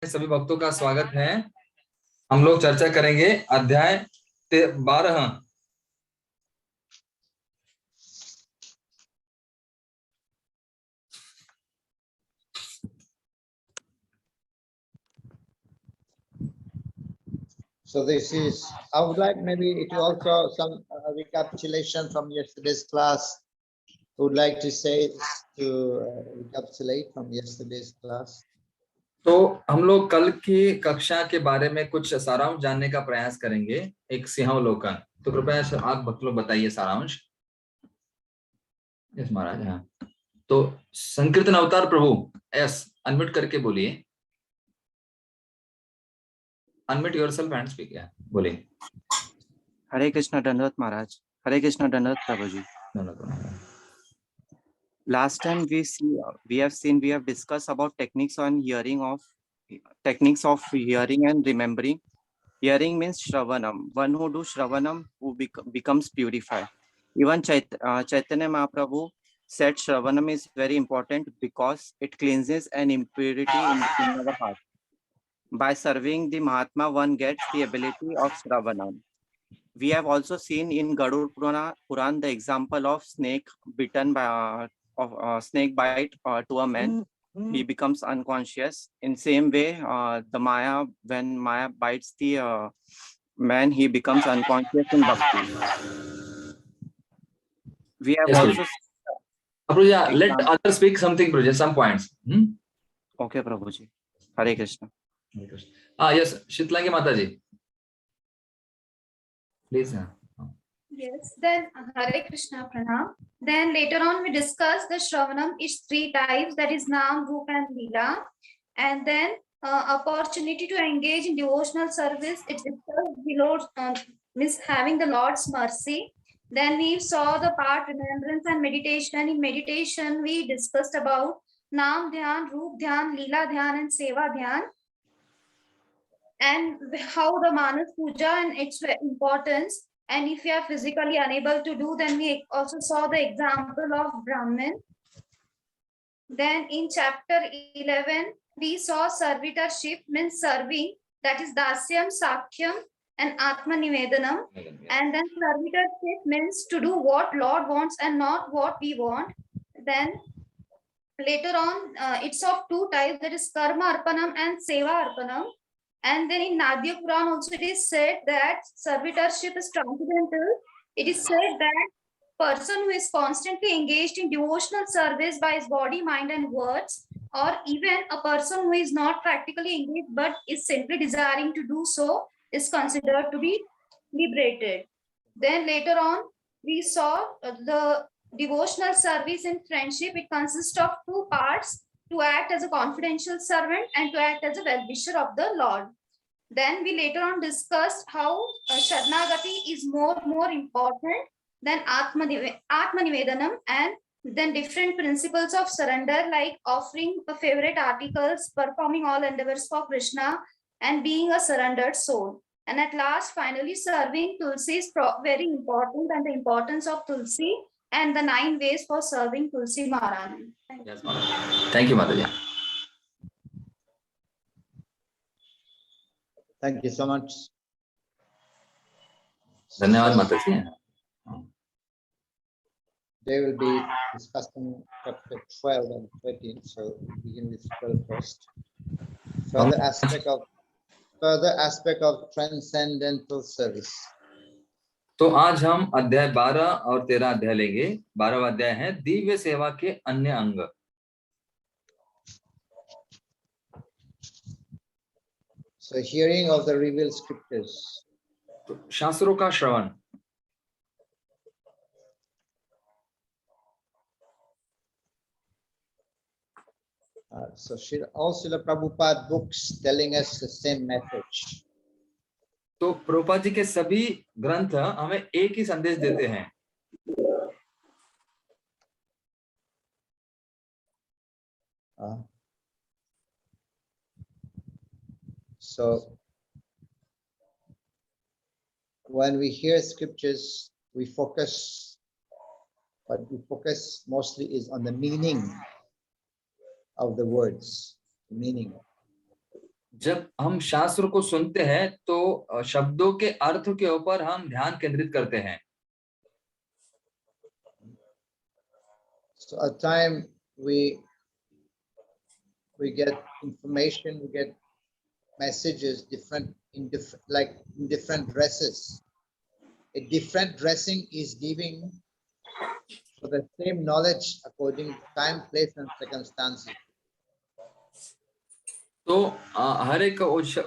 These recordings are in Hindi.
सभी भक्तों का स्वागत है। हम लोग चर्चा करेंगे अध्याय 12। So this is, I would like maybe to also some recapitulation from yesterday's class. I would like to say to recapitulate from yesterday's class. तो हम लोग कल की कक्षा के बारे में कुछ सारांश जानने का प्रयास करेंगे, एक सिंहावलोकन। तो कृपया आप भक्त लोग बताइए सारांश। यस महाराज। हाँ, तो संकीर्तन अवतार प्रभु यस अनम्यूट करके बोलिए। Unmute yourself and speak. बोलिए। हरे कृष्णा दंडवत महाराज। हरे कृष्णा दंडवत प्रभु जी। Last time we have discussed about techniques of hearing and remembering. Hearing means Shravanam. One who do Shravanam who becomes purified. Even Chaitanya Mahaprabhu said Shravanam is very important because it cleanses an impurity in our heart. By serving the Mahatma, one gets the ability of Shravanam. We have also seen in Garuda Puran the example of snake bitten by snake bite to a man. He becomes unconscious. In same way, the Maya, when Maya bites the man, he becomes unconscious in bhakti. We have also. Prabhuji, let others speak something, Prabhuji, some points. Okay, Prabhuji. Hare Krishna. Hare Krishna. Yes, Shitlangi Mataji. Please. Yes, then Hare Krishna Pranam. Then later on we discuss the Shravanam is 3 types, that is Naam, Roop and Leela. And then opportunity to engage in devotional service, it discussed the Lord, means having the Lord's mercy. Then we saw the part remembrance and meditation. In meditation we discussed about Naam Dhyan, Roop Dhyan, Leela Dhyan and Seva Dhyan. And how the Manas Puja and its importance. And if you are physically unable to do, then we also saw the example of Brahman. Then in chapter 11, we saw servitorship means serving, that is Dasyam, Sakhyam and Atma Nivedanam. And then servitorship means to do what Lord wants and not what we want. Then later on, it's of 2 types, that is Karma Arpanam and Seva Arpanam. And then in Nadya Puran also it is said that servitorship is transcendental. It is said that person who is constantly engaged in devotional service by his body, mind and words, or even a person who is not practically engaged but is simply desiring to do so, is considered to be liberated. Then later on we saw the devotional service in friendship. It consists of 2 parts, to act as a confidential servant and to act as a well-wisher of the Lord. Then we later on discussed how Sharanagati is more important than Atma Nivedanam, and then different principles of surrender like offering favorite articles, performing all endeavors for Krishna and being a surrendered soul. And at last, finally, serving Tulsi is very important, and the importance of Tulsi and the 9 ways for serving Tulsi Maharani. Yes, Mataji. Thank you, Mataji. Thank you so much. धन्यवाद Mataji. They will be discussing chapter 12 and 13, so begin with 12 first. Further aspect of transcendental service. तो आज हम अध्याय 12 और 13 अध्याय लेंगे। 12वां अध्याय है दिव्य सेवा के अन्य अंग। So hearing of the revealed scriptures. तो शास्त्रों का श्रवण। So all Srila Prabhupada books telling us the same message. तो प्रभुपाद जी के सभी ग्रंथ हमें एक ही संदेश देते हैं। So when we hear scriptures, we focus, what we focus mostly is on the meaning of the words, meaning. जब हम शास्त्र को सुनते हैं तो शब्दों के अर्थ के ऊपर हम ध्यान केंद्रित करते हैं. So at time we get information, we get messages different in different dresses. A different dressing is giving for the same knowledge according to time, place, and circumstances. तो हर एक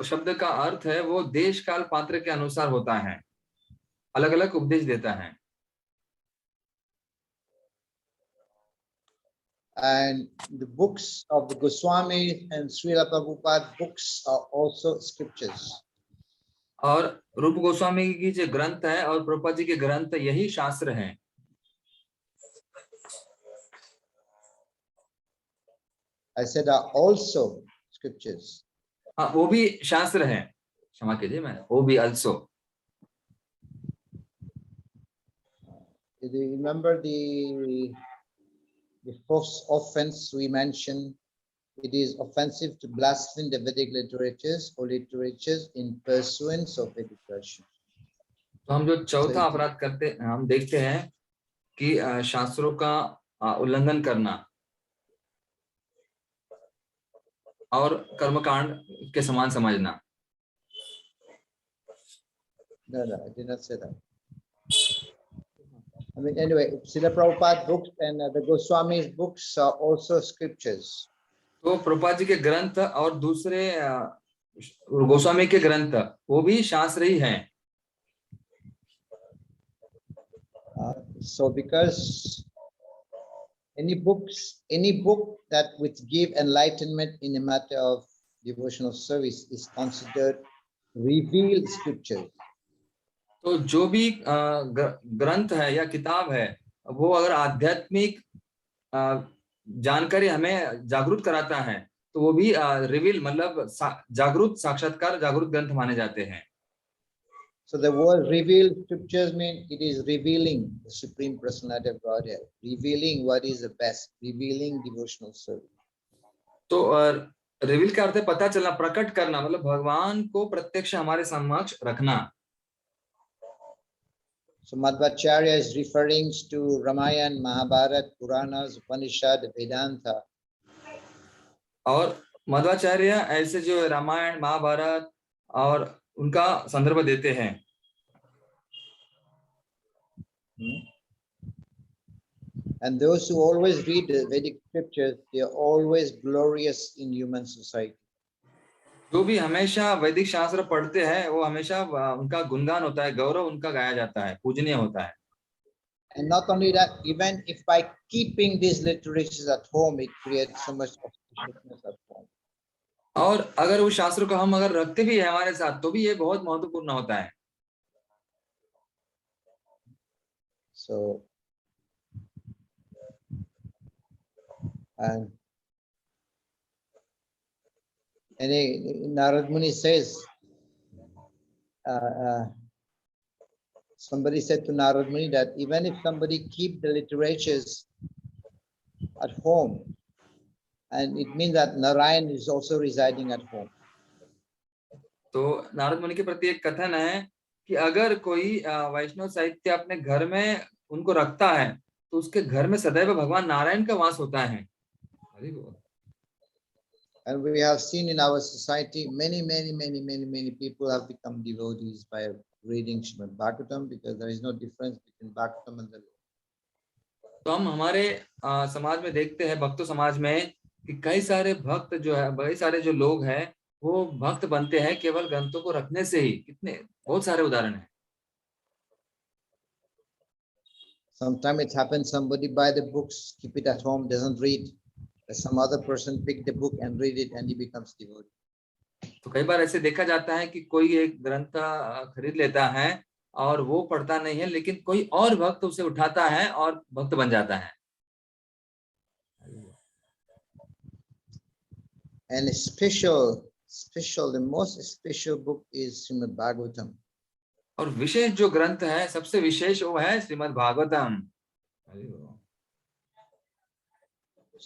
शब्द का अर्थ है वो देश काल पात्र के अनुसार होता है, अलग अलग उपदेश देता है. And the books of the Goswami and Srila Prabhupada books are also scriptures. और रूप गोस्वामी की जो ग्रंथ है और प्रभुपाद जी के ग्रंथ यही शास्त्र हैं. I said are also scriptures. हाँ, वो भी शास्त्र है. क्षमा कीजिए, मैं वो भी also. Do you remember the first offense we mentioned? It is offensive to blaspheme the Vedic literatures or literatures in pursuance of Vedic version. तो हम जो चौथा अपराध करते, हम देखते हैं कि शास्त्रों का उल्लंघन करना और कर्मकांड के समान समझना. No, I did not say that. I mean, anyway, Srila Prabhupada books and the Goswami's books are also scriptures. तो प्रभुपाद जी के ग्रंथ और दूसरे गोस्वामी के ग्रंथ वो भी शास्त्र ही हैं. So because any book that which give enlightenment in a matter of devotional service is considered revealed scripture. तो जो भी ग्रंथ है या किताब है वो अगर आध्यात्मिक जानकारी हमें जागरूक कराता है तो वो भी रिवील मतलब जागरूक साक्षात्कार जागरूक ग्रंथ माने जाते हैं. So the word revealed scriptures mean it is revealing the Supreme Personality of Godhead, revealing what is the best, revealing devotional service. तो रिवील का अर्थ है पता चलना, प्रकट करना, मतलब भगवान को प्रत्यक्ष हमारे समक्ष रखना. So Madhvacharya is referring to Ramayana, Mahabharata, Puranas, Upanishad, Vedanta. और मध्वाचार्य ऐसे जो रामायण महाभारत और उनका संदर्भ देते हैं. And those who always read the Vedic scriptures, they are always glorious in human society. जो भी hमेशा वैदिक शास्त्र पढ़ते हैं वो हमेशा उनका गुणगान होता है, गौरव उनका गाया जाता है, पूजनीय होता है. And not only that, even if by keeping these literatures at home, it creates so much auspiciousness at home. और अगर उस शास्त्र को हम अगर रखते भी हैं हमारे साथ तो भी ये बहुत महत्वपूर्ण होता है. So, and Narad Muni says, somebody said to Narad Muni that even if somebody keep the literatures at home, and it means that Narayan is also residing at home. तो नारद मुनि के प्रति एक कथन है कि अगर कोई वैष्णव साहित्य अपने घर में उनको रखता है तो उसके घर में सदैव भगवान नारायण का वास होता है. And we have seen in our society many people have become devotees by reading Srimad Bhagavatam, because there is no difference between Bhagavatam and the Lord. तो हम हमारे समाज में देखते हैं, भक्तों समाज में, कि कई सारे भक्त जो है, कई सारे जो लोग हैं वो भक्त बनते हैं केवल ग्रंथों को रखने से ही. कितने बहुत सारे उदाहरण हैं. Sometimes it happens somebody buy the books, keep it at home, doesn't read. Some other person pick the book and read it, and he becomes devotee. तो कई बार ऐसे देखा जाता है कि कोई एक ग्रंथ खरीद लेता है और वो पढ़ता नहीं है, लेकिन कोई और भक्त उसे उठाता है और भक्त बन जाता है. And the most special book is Srimad Bhagavatam. और विशेष जो ग्रंथ है, सबसे विशेष वो है Shrimad Bhagavatam.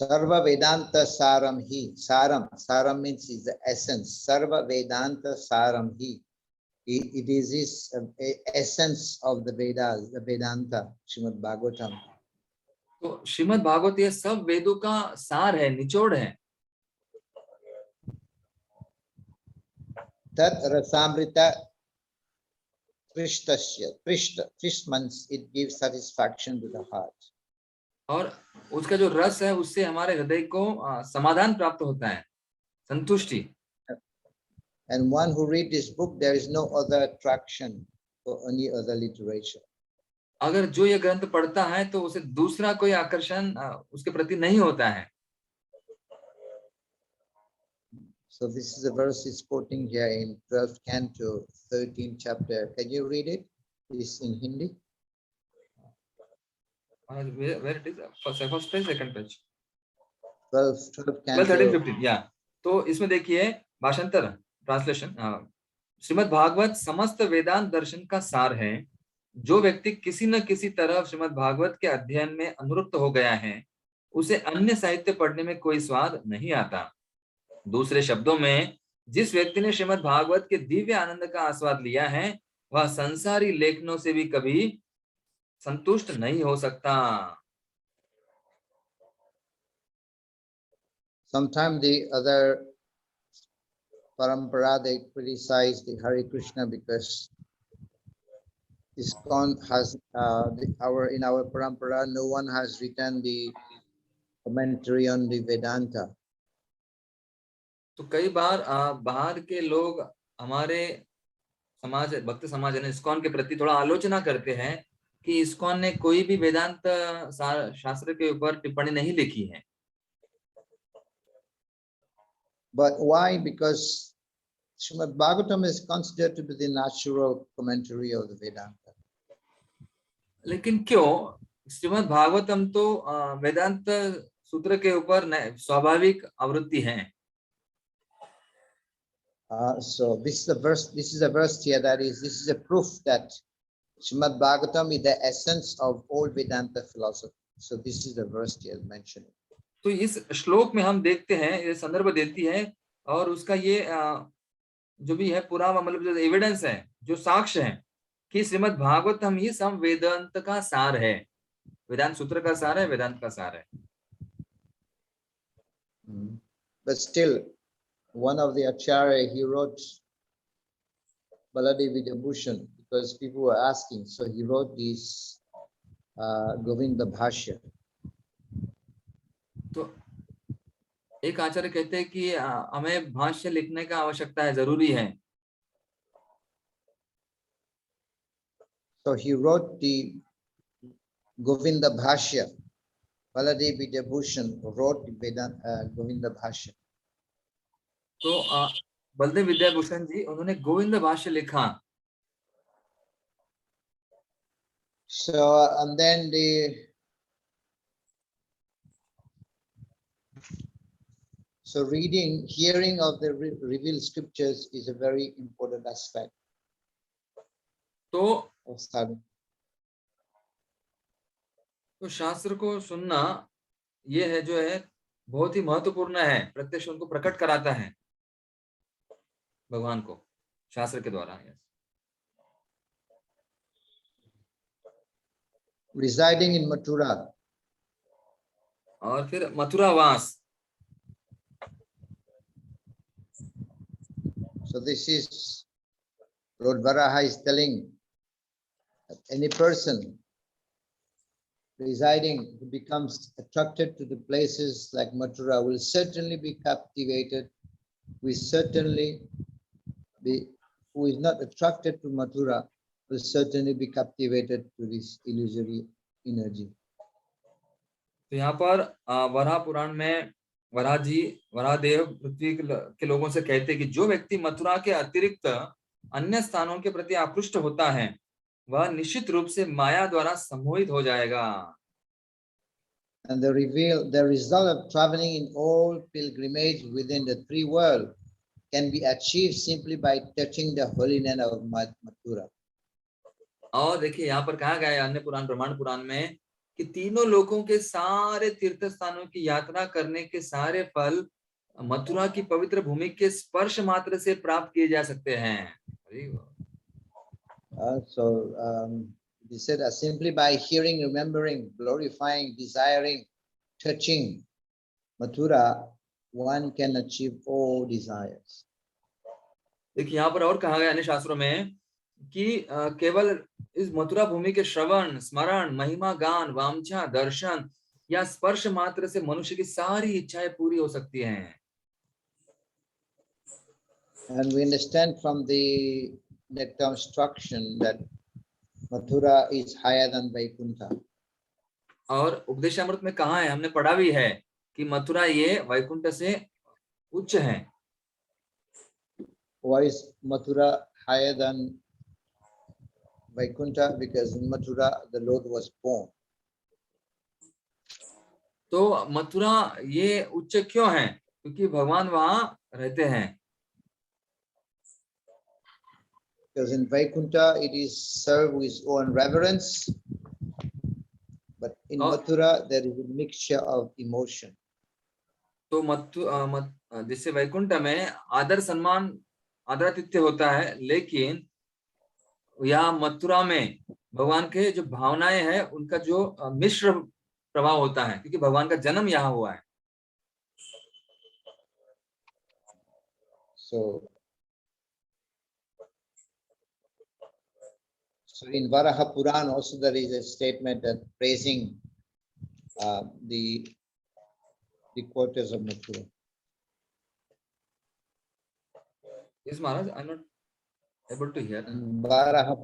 Sarva Vedanta Saram Hi. Saram means is the essence. Sarva Vedanta Saram Hi. It is this essence of the Vedas, the Vedanta, Srimad Bhagavatam. तो श्रीमद् भागवत ये सब वेदों का सार है, निचोड़ है। Tat Rasamrita Trishtasya. Trish means it gives satisfaction to the heart. और उसका जो रस है उससे हमारे हृदय को समाधान प्राप्त होता है, संतुष्टि। And one who reads this book, there is no other attraction for any other literature. अगर जो ये ग्रंथ पढ़ता है तो उसे दूसरा कोई आकर्षण उसके प्रति नहीं होता है। So this is a verse is quoting here in 12th canto, 13th chapter. Can you read it? It's in Hindi. Where it is? First page, second page. 12th 12, canto. 13, 15, या तो इसमें देखिए भाषांतर, ट्रांसलेशन। श्रीमद् भागवत समस्त वेदांत दर्शन का सार है। जो व्यक्ति किसी न किसी तरह श्रीमद् भागवत के अध्ययन में अनुरक्त हो गया है, उसे अन्य साहित्य पढ़ने में कोई स्वाद नहीं आता। दूसरे शब्दों में, जिस व्यक्ति ने श्रीमद् भागवत के दिव्य आनंद का आस्वाद लिया है, वह संसारी लेखनों से भी कभी संतुष्ट नहीं हो सकता। Sometimes the other parampara, they criticize the Hare Krishna because ISKCON has in our parampara, no one has written the commentary on the Vedanta. तो कई बार बाहर के लोग हमारे समाज, भक्त समाज है ISKCON के प्रति थोड़ा आलोचना करते हैं कि ISKCON ने कोई भी वेदांत शास्त्र के ऊपर टिप्पणी नहीं लिखी है। But why? Because Srimad Bhagavatam is considered to be the natural commentary of the Vedanta. लेकिन क्यों? श्रीमद् भागवतम तो वेदांत सूत्र के ऊपर स्वाभाविक आवृत्ति है। So this is a verse here this is a proof that Srimad Bhagavatam is the essence of all Vedanta philosophy. So this is the verse here mentioned. तो इस श्लोक में हम देखते हैं, ये संदर्भ देती है और उसका ये जो भी है पुरावा, मतलब जो एविडेंस है, जो साक्ष्य है कि श्रीमद् भागवतम ही सब वेदांत का सार है, वेदांत सूत्र का सार है, वेदांत का सार है। But still, one of the acharya, he wrote Baladi Vidyabhushan because people were asking, so he wrote this Govinda Bhashya. तो एक आचार्य कहते हैं कि हमें भाष्य लिखने का आवश्यकता है, जरूरी है। So he wrote the Govinda Bhashya. Baladi Vidyabhushan wrote the Govinda Bhashya. तो बलदेव विद्याभूषण जी, उन्होंने गोविंद भाष्य लिखा। So and then so hearing of the revealed scriptures is a very important aspect. तो of study. तो शास्त्र को सुनना ये है जो है बहुत ही महत्वपूर्ण है, प्रत्यक्ष उनको प्रकट कराता है भगवान को शास्त्र के द्वारा। Residing in Mathura. और फिर मथुरा वास। So this is Lord Varaha is telling that any person residing who becomes attracted to the places like Mathura will certainly be captivated. Who is not attracted to Mathura will certainly be captivated to this illusory energy. तो यहाँ पर वराह पुराण में वराह जी, वराहदेव पृथ्वी के लोगों से कहते हैं कि जो व्यक्ति मथुरा के अतिरिक्त अन्य स्थानों के प्रति आकृष्ट होता है, वह निश्चित रूप से माया द्वारा सम्मोहित हो जाएगा। And the result of traveling in all pilgrimage within the three worlds can be achieved simply by touching the holy land of Mathura. और देखिए यहाँ पर कहा गया है अन्य पुराण, ब्रह्मांड पुराण में कि तीनों लोकों के सारे तीर्थ स्थानों की यात्रा करने के सारे फल मथुरा की पवित्र भूमि के स्पर्श मात्र से प्राप्त किए जा सकते हैं। He said simply by hearing, remembering, glorifying, desiring, touching Mathura, one can achieve all desires. देखिए यहाँ पर और कहा गया अन्य शास्त्रों में कि केवल इस मथुरा भूमि के श्रवण, स्मरण, महिमा गान, वांछा, दर्शन या स्पर्श मात्र से मनुष्य की सारी इच्छाएं पूरी हो सकती हैं। And we understand from the nectar instruction that Mathura is higher than Vaikuntha. और उपदेशामृत में कहा है, हमने पढ़ा भी है कि मथुरा ये वैकुंठ से उच्च है। Why is Mathura higher than Vaikuntha? Because in Mathura the Lord was born. तो मथुरा ये उच्च क्यों है? क्योंकि भगवान वहां रहते हैं। Because in Vaikuntha it is served with awe and reverence, but in Mathura there is a mixture of emotion. तो जिससे वैकुंठ में आदर सम्मान आदरातिथ्य होता है, लेकिन यहाँ मथुरा में भगवान के जो भावनाएं हैं उनका जो मिश्र प्रभाव होता है, क्योंकि भगवान का जन्म यहाँ हुआ है। So in Varaha Puran also there is a statement that praising the quarters of Mathura. Yes, Maharaj, I'm not able to hear. In Varaha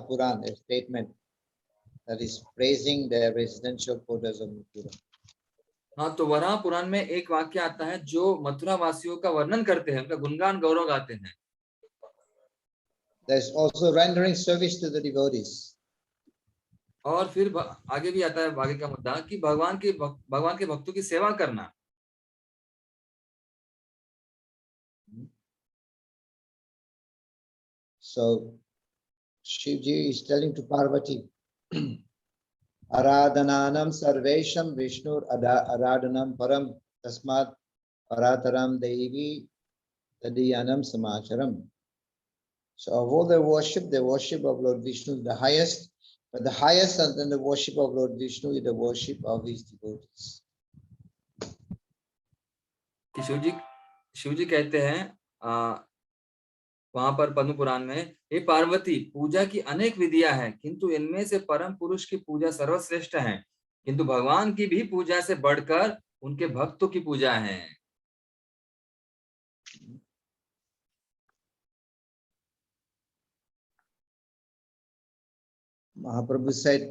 Puran, a statement that is praising the residential quarters of Mathura. हाँ, तो वराह पुराण में एक वाक्य आता है जो मथुरा वासियों का वर्णन करते हैं, उनका गुणगान गौरव गाते हैं। There is also rendering service to the devotees. और फिर आगे भी आता है आगे का मुद्दा कि भगवान के भक्तों की सेवा करना। So Shivji is telling to Parvati, Aradhananam sarvesham Vishnur aradhanam param tasmat parataram devi tadiyanam samacharam. So of all the worship of Lord Vishnu is the highest, but the highest than the worship of Lord Vishnu is the worship of his devotees. Shivji कहते हैं वहां पर पद्म पुराण में, हे पार्वती, पूजा की अनेक विधियां हैं, किंतु इनमें से परम पुरुष की पूजा सर्वश्रेष्ठ है, किंतु भगवान की भी पूजा से बढ़कर उनके भक्तों की पूजा है। Mahaprabhu said,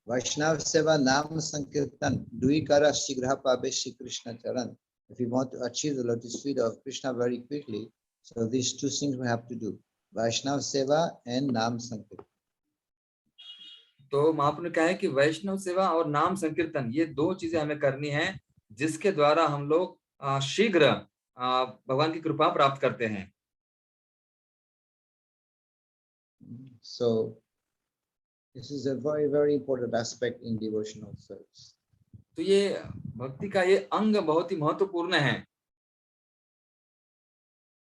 Vaishnav Seva Nam Sankirtan Duikara Shigra Pabe Shri Krishna Charan. If you want to achieve the lotus feet of Krishna very quickly, so these two things we have to do, Vaishnav Seva and Nam Sankirtan. तो महाप्रभु ने कहा है कि वैष्णव सेवा और नाम संकीर्तन, ये दो चीजें हमें करनी है, जिसके द्वारा हम लोग शीघ्र भगवान की कृपा प्राप्त करते हैं। So this is a very, very important aspect in devotional service. तो ये भक्ति का ये अंग बहुत ही महत्वपूर्ण है।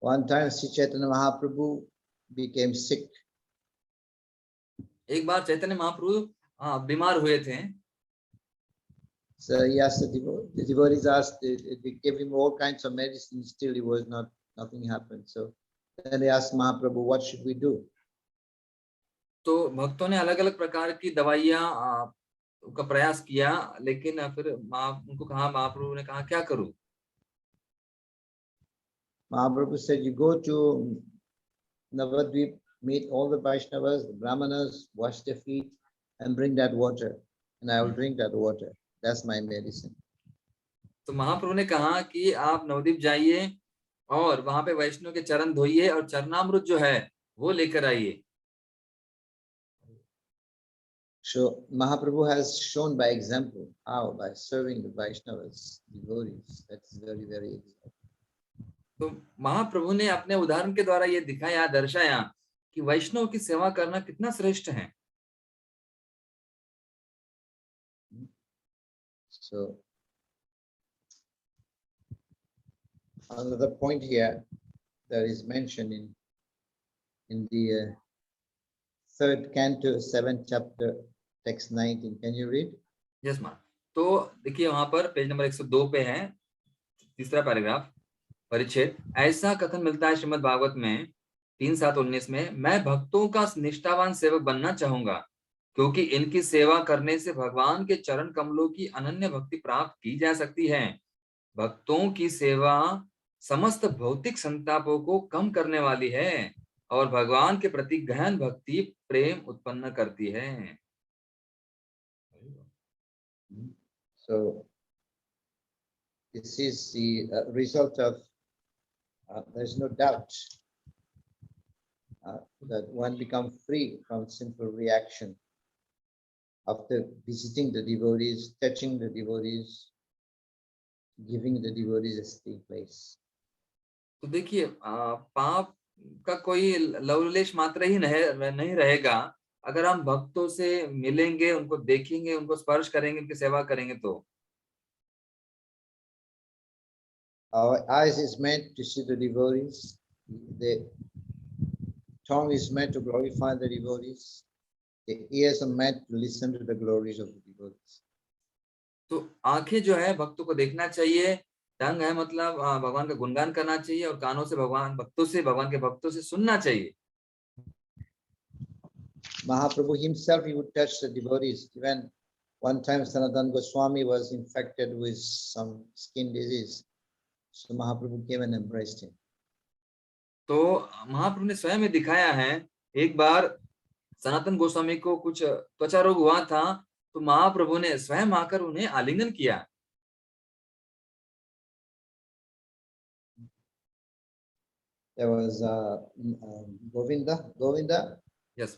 One time Sri Chaitanya Mahaprabhu became sick. एक बार चैतन्य महाप्रभु बीमार हुए थे। So he asked the devotees asked, they gave him all kinds of medicine, still he was nothing happened. So then they asked Mahaprabhu, what should we do? तो भक्तों ने अलग अलग प्रकार की दवाइयां का प्रयास किया, लेकिन फिर उनको कहा, महाप्रभु ने कहा क्या करूं? Mahaprabhu said, you go to Navadvip, meet all the Vaishnavas, the Brahmanas, wash their feet and bring that water, and I will drink that water. That's my medicine. तो महाप्रभु ने कहा कि आप नवदीप जाइए और वहां पे वैष्णव के चरण धोइए और चरणामृत जो है वो लेकर आइए। So Mahaprabhu has shown by example how by serving the Vaishnavas, devotees, that's very, very example. तो महाप्रभु ने अपने उदाहरण के द्वारा ये दिखाया, दर्शाया कि वैष्णव की सेवा करना कितना श्रेष्ठ है। So another point here that is mentioned in the third canto, 7th chapter, text 19. Can you read? Yes मा। तो देखिए वहां पर पेज नंबर 102 पे है, तीसरा पैराग्राफ, परिच्छेद। ऐसा कथन मिलता है श्रीमद् भागवत में 3:7-19 में, मैं भक्तों का निष्ठावान सेवक बनना चाहूंगा, क्योंकि इनकी सेवा करने से भगवान के चरण कमलों की अनन्य भक्ति प्राप्त की जा सकती है। भक्तों की सेवा समस्त भौतिक संतापों को कम करने वाली है और भगवान के प्रति गहन भक्ति प्रेम उत्पन्न करती है। So this is the result of, there's no doubt that one becomes free from sinful reaction after visiting the devotees, touching the devotees, giving the devotees a stay place. तो देखिए पाप का कोई लवलेश मात्र ही नहीं रहेगा अगर हम भक्तों से मिलेंगे, उनको देखेंगे, उनको स्पर्श करेंगे, उनकी सेवा करेंगे तो। Our eyes is meant to see the devotees. The tongue is meant to glorify the devotees. The ears are meant to listen to the glories of the devotees. तो आंखें जो है भक्तों को देखना चाहिए, टंग है मतलब भगवान का गुणगान करना चाहिए, और कानों से भगवान के भक्तों से सुनना चाहिए। Mahaprabhu himself, he would touch the devotees. Even one time Sanatana Goswami was infected with some skin disease. So Mahaprabhu came and embraced him. तो महाप्रभु ने स्वयं में दिखाया है, एक बार सनातन गोस्वामी को कुछ त्वचा रोग हुआ था, तो महाप्रभु ने स्वयं आकर उन्हें आलिंगन किया। There was Govinda. Yes,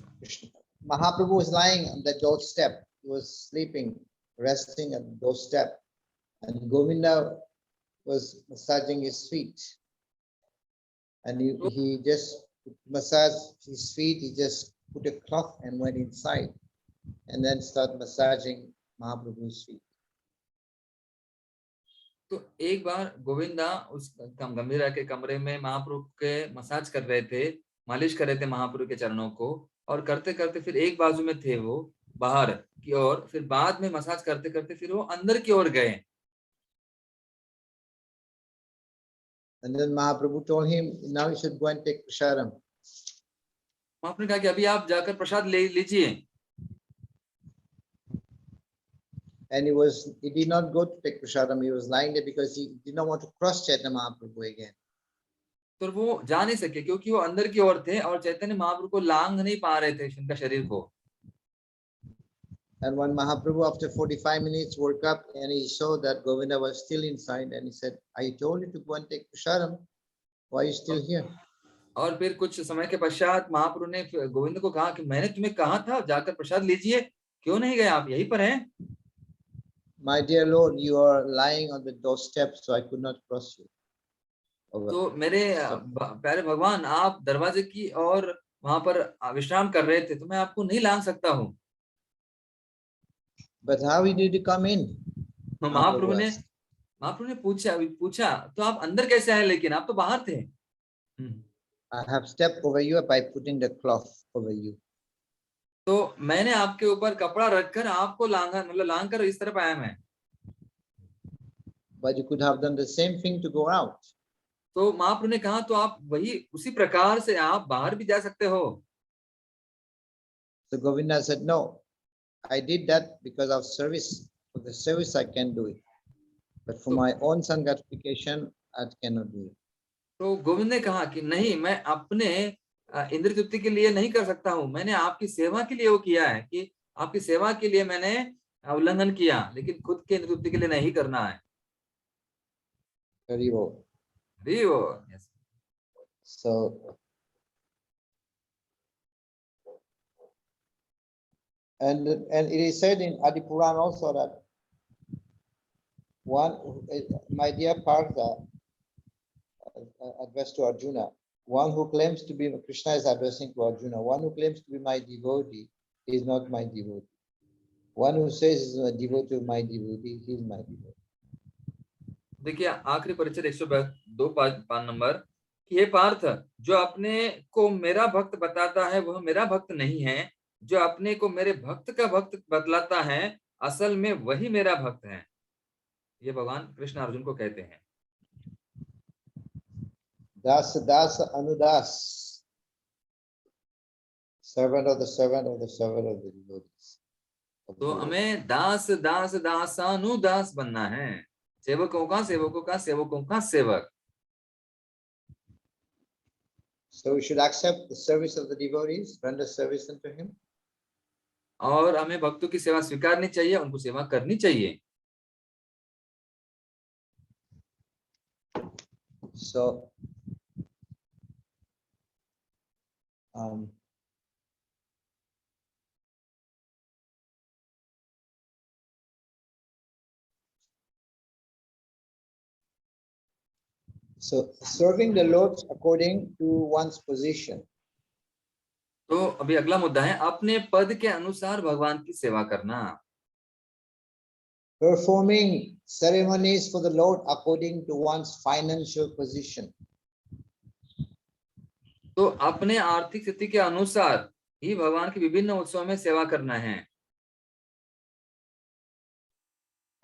Mahaprabhu was lying on the doorstep. He was sleeping, resting at the doorstep. And Govinda was massaging his feet. And he just massaged his feet. He just put a cloth and went inside. And then started massaging Mahaprabhu's feet. तो एक बार गोविंदा उस गंभीरा के कमरे में महाप्रभु के मसाज कर रहे थे, मालिश कर रहे थे महाप्रभु के चरणों को, और करते करते फिर एक बाजू में थे वो बाहर की ओर, फिर बाद में मसाज करते करते फिर वो अंदर की ओर गए। And then Mahaprabhu told him, now you should go and take prasadam. महाप्रभु ने कहा कि अभी आप जाकर प्रसाद ले लीजिए। And he did not go to take prasadam. He was lying there because he did not want to cross Chaitanya Mahaprabhu again. तो वो जा नहीं सके क्योंकि वो अंदर की ओर थे और चैतन्य महाप्रभु को लांघ नहीं पा रहे थे उनका शरीर को। And when Mahaprabhu after 45 minutes woke up and he saw that Govinda was still inside, and he said, I told you to go and take prasadam. Why are you still here? और फिर कुछ समय के पश्चात महाप्रभु ने गोविंद को कहा कि मैंने तुम्हें कहा था जाकर प्रसाद लीजिए, क्यों नहीं गए, आप यहीं पर हैं? My dear Lord, you are lying on the doorstep, so I could not cross you. तो मेरे प्यारे भगवान, आप दरवाजे की और वहां पर विश्राम कर रहे थे, तो मैं आपको नहीं लांघ सकता हूँ। But how did you come in? महाप्रभु ने पूछा तो आप अंदर कैसे आए, लेकिन आप तो बाहर थे। I have stepped over you by putting the cloth over you. तो मैंने आपके ऊपर कपड़ा रखकर आपको लांघ कर इस तरफ आया मैं। But you could have done the same thing to go out. तो महाप्रभु ने कहा तो आप वही उसी प्रकार से आप बाहर भी जा सकते हो। So Govinda said, no, I did that because of service. For the service I can do it, but for my own son gratification I cannot do it. तो गोविंद ने कहा कि नहीं, मैं अपने इंद्रिय तृप्ति के लिए नहीं कर सकता हूँ, मैंने आपकी सेवा के लिए वो किया है कि आपकी सेवा के लिए मैंने उल्लंघन किया, लेकिन खुद के इंद्रिय तृप्ति के लिए नहीं करना है। Very well. Yes. So, and it is said in Adi Puran also that my dear Partha, addressed to Arjuna, one who claims to be, Krishna is addressing to Arjuna, one who claims to be my devotee is not my devotee. One who says is a devotee of my devotee, he is my devotee. देखिए आखिरी परिचय 102 नंबर कि हे पार्थ, जो अपने को मेरा भक्त बताता है वह मेरा भक्त नहीं है, जो अपने को मेरे भक्त का भक्त बतलाता है असल में वही मेरा भक्त है। ये भगवान कृष्ण अर्जुन को कहते हैं। Das Das Anudas, servant of the servant of the servant of the devotees. तो हमें दास दास दासानुदास बनना है, सेवकों का सेवकों का सेवकों का सेवक। So we should accept the service of the devotees, render service unto him. और हमें भक्तों की सेवा स्वीकारनी चाहिए, उनको सेवा करनी चाहिए। So so serving the Lord according to one's position. तो अभी अगला मुद्दा है अपने पद के अनुसार भगवान की सेवा करना। Performing ceremonies for the Lord according to one's financial position. तो अपने आर्थिक स्थिति के अनुसार ही भगवान के विभिन्न उत्सवों में सेवा करना है।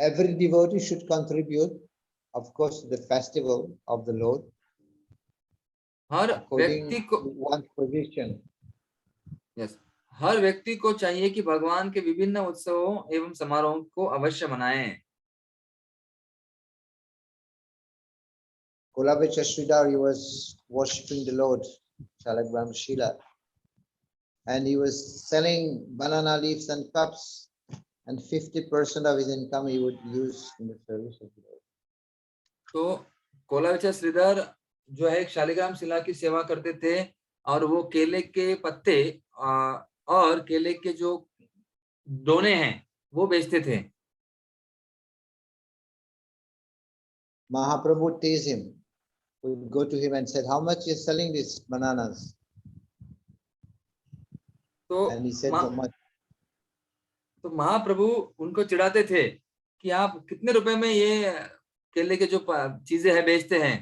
Every devotee should contribute, of course, to the festival of the Lord her according व्यक्ति to को one's position. हर व्यक्ति को चाहिए कि भगवान के विभिन्न उत्सवों एवं समारोहों को अवश्य मनाएं। Kulavecha Sridhar, he was worshipping the Lord, Shalagram Shila, and he was selling banana leaves and cups, and 50% of his income he would use in the service of the Lord. तो कोलाविचा श्रीधर जो है शालिग्राम शिला की सेवा करते थे और वो केले के पत्ते और केले के जो दोने हैं वो बेचते थे। Mahaprabhu teased him. We would go to him and said, "How much is selling these bananas?" तो And he said, "So much." तो महाप्रभु उनको चिढ़ाते थे कि आप कितने रुपए में ये केले के जो चीजें हैं बेचते हैं।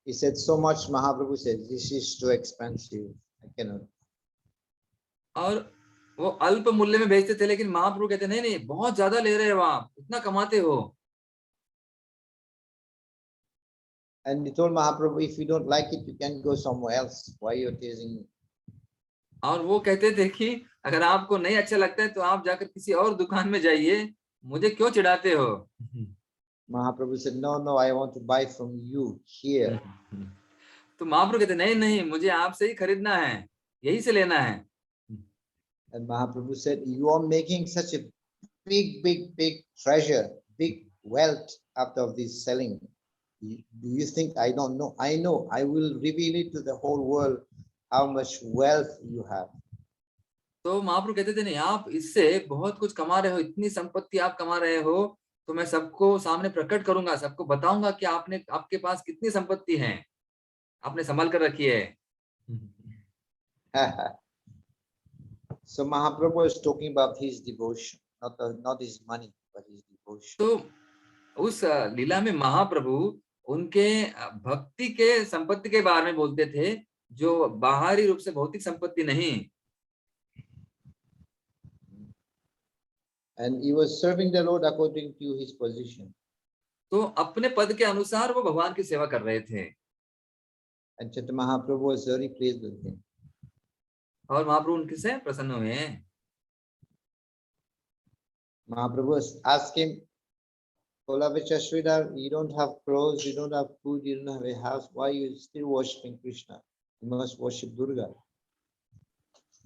He said, "So much." Mahaprabhu said, "This is too expensive. I cannot." और वो अल्प मूल्य में बेचते थे, लेकिन महाप्रभु कहते नहीं नहीं बहुत ज्यादा ले रहे हो आप, इतना कमाते हो। And he told Mahaprabhu, "If you don't like it, you can go somewhere else. Why you're teasing me?" और वो कहते थे कि अगर आपको नहीं अच्छा लगता है तो आप जाकर किसी और दुकान में जाइए, मुझे क्यों चिढ़ाते हो। Mahaprabhu said, "No, no, I want to buy from you here." तो महाप्रभु कहते नहीं नहीं मुझे आपसे ही खरीदना है, यही से लेना है। And Mahaprabhu said, "You are making such a big treasure, big wealth out of this selling. Do you think I don't know? I know. I will reveal it to the whole world how much wealth you have." तो महाप्रभु कहते थे नहीं आप इससे बहुत कुछ कमा रहे हो, इतनी संपत्ति आप कमा रहे हो, तो मैं सबको सामने प्रकट करूंगा, सबको बताऊंगा कि आपके पास कितनी संपत्ति है, आपने संभाल कर रखी है। So Mahaprabhu was talking about his devotion, not his money, but his devotion. तो उस लीला में महाप्रभु उनके भक्ति के संपत्ति के बारे में बोलते थे, जो बाहरी रूप से भौतिक संपत्ति नहीं। And he was serving the Lord according to his position. तो अपने पद के अनुसार वो भगवान की सेवा कर रहे थे। And Chaitanya Mahaprabhu was very pleased with him. और महाप्रभु उनके से प्रसन्न हुए हैं। Mahaprabhu asked him, "Kolavecha Sridhar, you don't have clothes, you don't have food, you don't have a house. Why are you still worshiping Krishna? You must worship Durga."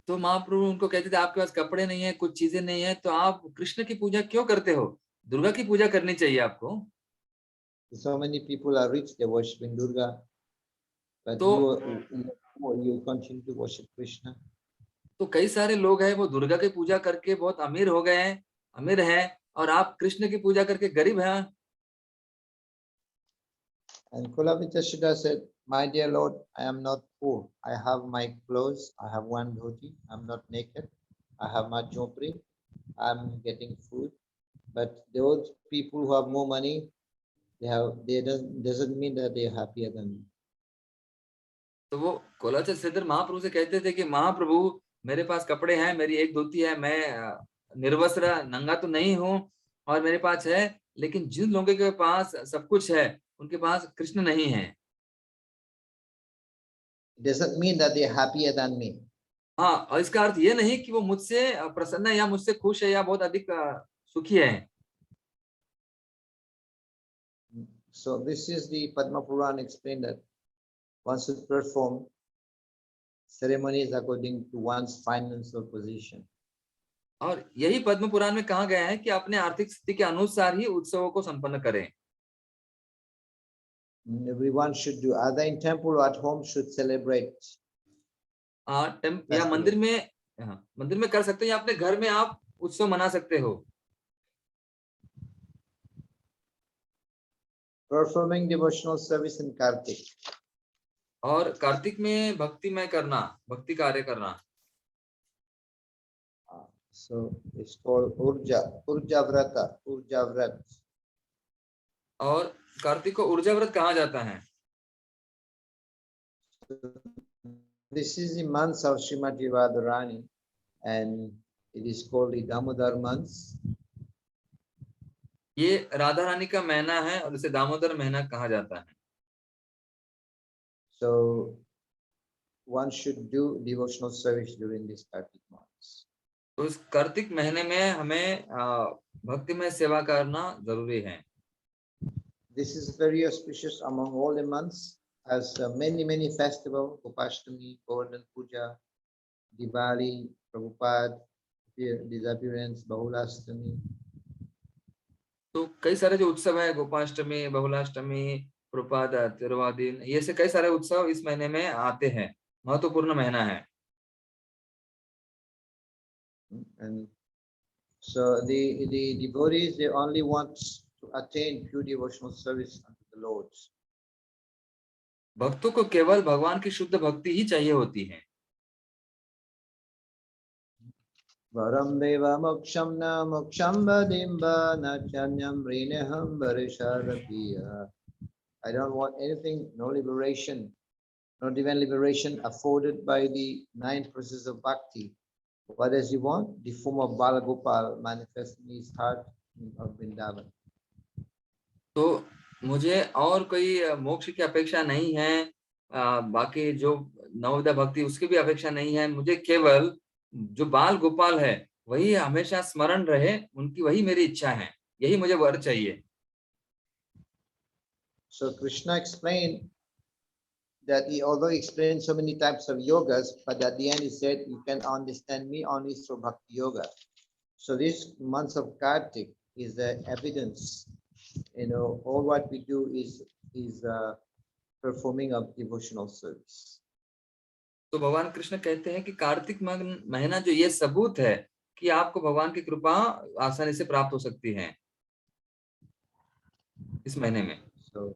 तो महाप्रभु उनको कहते थे आपके पास कपड़े नहीं है, कुछ चीजें नहीं है, तो आप कृष्ण की पूजा क्यों करते हो? दुर्गा की पूजा करनी चाहिए आपको। So many people are rich, they're worshiping Durga, but you continue to worship Krishna. तो कई सारे लोग हैं वो दुर्गा की पूजा करके बहुत अमीर हो गए हैं, अमीर हैं, और आप कृष्ण की पूजा करके गरीब हैं। And Kulavitashita said, "My dear Lord, I am not poor. I have my clothes. I have one dhoti. I'm not naked. I have my jhopri. I'm getting food. But those people who have more money, they doesn't mean that they are happier than me." तो वो कोलाचल श्रीधर महाप्रभु से कहते थे कि महाप्रभु, मेरे पास कपड़े हैं, मेरी एक धोती है, मैं निर्वस्त्र नंगा तो नहीं हूँ और मेरे पास है, लेकिन जिन लोगों के पास सब कुछ है उनके पास कृष्ण नहीं है। It doesn't mean that they are happier than me. हाँ, और इसका अर्थ ये नहीं कि वो मुझसे प्रसन्न है या मुझसे खुश है या बहुत अधिक सुखी है। So this is the Padma Puran explained that one should perform ceremonies according to one's financial position. और यही पद्म पुराण में कहा गया है कि अपने आर्थिक स्थिति के अनुसार ही उत्सवों को संपन्न करें। Everyone should do, either in temple or at home, should celebrate. या मंदिर में कर सकते हो या अपने घर में आप उत्सव मना सकते हो। Performing devotional service in Kartik. और कार्तिक में भक्तिमय करना, भक्ति कार्य करना। So it's called Urja Vrata, Urja Vrat. और कार्तिक को ऊर्जा व्रत कहा जाता है। This is the month of Srimati Radharani and it is called the Damodar months. ये राधा रानी का महीना है और इसे दामोदर महीना कहा जाता है। So one should do devotional service during this Kartik months. तो इस कार्तिक महीने में हमें भक्तिमय सेवा करना जरूरी है। This is very auspicious among all the months, as many festivals, Gopashtami, Govardhan Puja, Diwali, Prabhupada, disappearance, Bahulashtami. तो कई सारे जो उत्सव है, गोपाष्टमी, बहुलाष्टमी, प्रभात, तिरुवादिन, ये से कई सारे उत्सव इस महीने में आते हैं। महत्वपूर्ण महीना है। And so the devotees, they only want to attain pure devotional service unto the Lord. भक्तों को केवल भगवान की शुद्ध भक्ति ही चाहिए होती है। Varam deva moksham na moksham vadimba na chanyam rineham varisharapiya. I don't want anything, no liberation, no divine liberation afforded by the 9 processes of bhakti. What does he want? The form of Balagopal manifest in his heart of Vrindavan. तो मुझे और कोई मोक्ष की अपेक्षा नहीं है, बाकी जो नवोदय भक्ति उसकी भी अपेक्षा नहीं है। मुझे केवल जो बाल गोपाल है वही हमेशा स्मरण रहे, उनकी वही मेरी इच्छा है, यही मुझे वर चाहिए। So Krishna explained that although he explained so many types of yogas, but at the end he said, you can understand me only through bhakti yoga. So this month of Kartik is the evidence. All what we do is performing of devotional service. तो भगवान कृष्ण कहते हैं कि कार्तिक महीना जो ये सबूत है कि आपको भगवान की कृपा आसानी से प्राप्त हो सकती है इस महीने में। So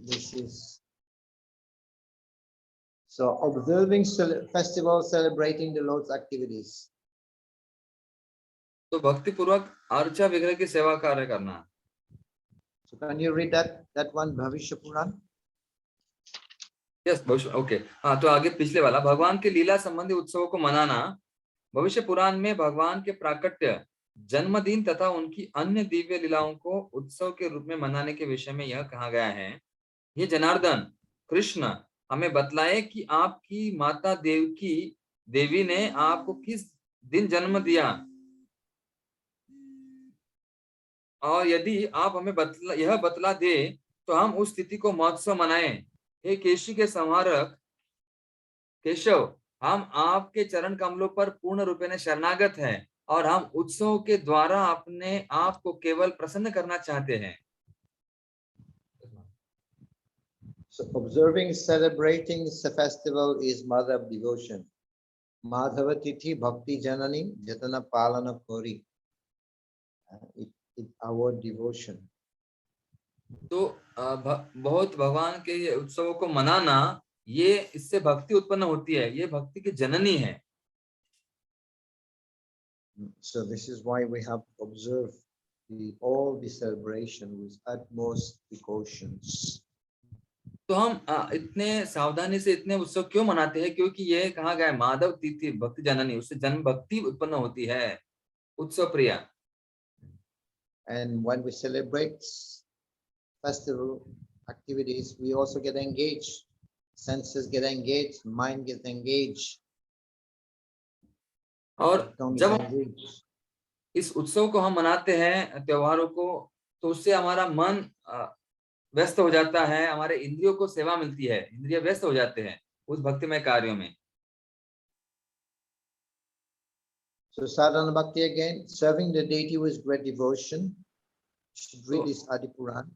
this is observing festival, celebrating the Lord's activities. तो भक्ति पूर्वक अर्चा विग्रह की सेवा कार्य करना। So can you read that one Bhavishya Puran? Yes, okay. हाँ, तो आगे पिछले वाला, भगवान के लीला संबंधी उत्सवों को मनाना। भविष्य पुराण में भगवान के प्राकट्य, जन्मदिन तथा उनकी अन्य दिव्य लीलाओं को उत्सव के रूप में मनाने के विषय में यह कहा गया है, ये जनार्दन कृष्ण हमें बतलाए कि आपकी माता देवी ने आपको किस दिन जन्म दिया, और यदि आप हमें यह बतला दे तो हम उस तिथि को महोत्सव मनाएं। हे केशी के संहारक केशव, हम आपके चरण कमलों पर पूर्ण रूपेण शरणागत हैं और हम उत्सव के द्वारा अपने आप को केवल प्रसन्न करना चाहते हैं। So observing, celebrating the festival is mother of devotion. Madhava Tithi Bhakti Janani Jatana Palana Kori. It's our devotion. तो बहुत भगवान के ये उत्सवों को मनाना, ये इससे भक्ति उत्पन्न होती है, ये भक्ति की जननी है। So this is why we have observed all the celebration with utmost precautions. तो हम इतने सावधानी से इतने उत्सव क्यों मनाते हैं? क्योंकि ये कहा गया है माधव तिथि भक्ति जननी, उससे जन्म भक्ति उत्पन्न होती है, उत्सव प्रिया। And when we celebrate festival activities, we also get engaged. Senses get engaged, mind gets engaged. और tongue is जब engaged. इस उत्सव को हम मनाते हैं, त्योहारों को, तो उससे हमारा मन व्यस्त हो जाता है, हमारे इंद्रियों को सेवा मिलती है, इंद्रिय व्यस्त हो जाते हैं उस भक्तिमय कार्यों में। So sadhana bhakti again, serving the deity with great devotion. Should read this Adi Puran.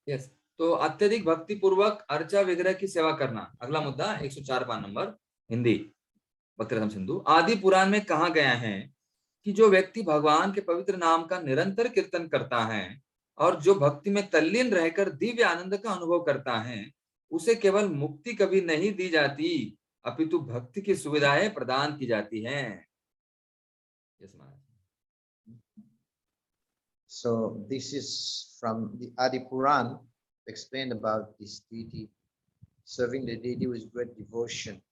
Yes, तो अत्यधिक भक्ति पूर्वक अर्चा विग्रह की सेवा करना। अगला मुद्दा 104 पान नंबर, हिंदी भक्तिरत्न सिंधु। आदि पुराण में कहा गया है कि जो व्यक्ति भगवान के पवित्र नाम का निरंतर कीर्तन करता है और जो भक्ति में तल्लीन रहकर दिव्य आनंद का अनुभव करता है, उसे केवल मुक्ति कभी नहीं दी जाती, अपितु भक्ति की सुविधाएं प्रदान की जाती हैं। So this is from the Adi Puran, explained about this deity, serving the deity with great devotion.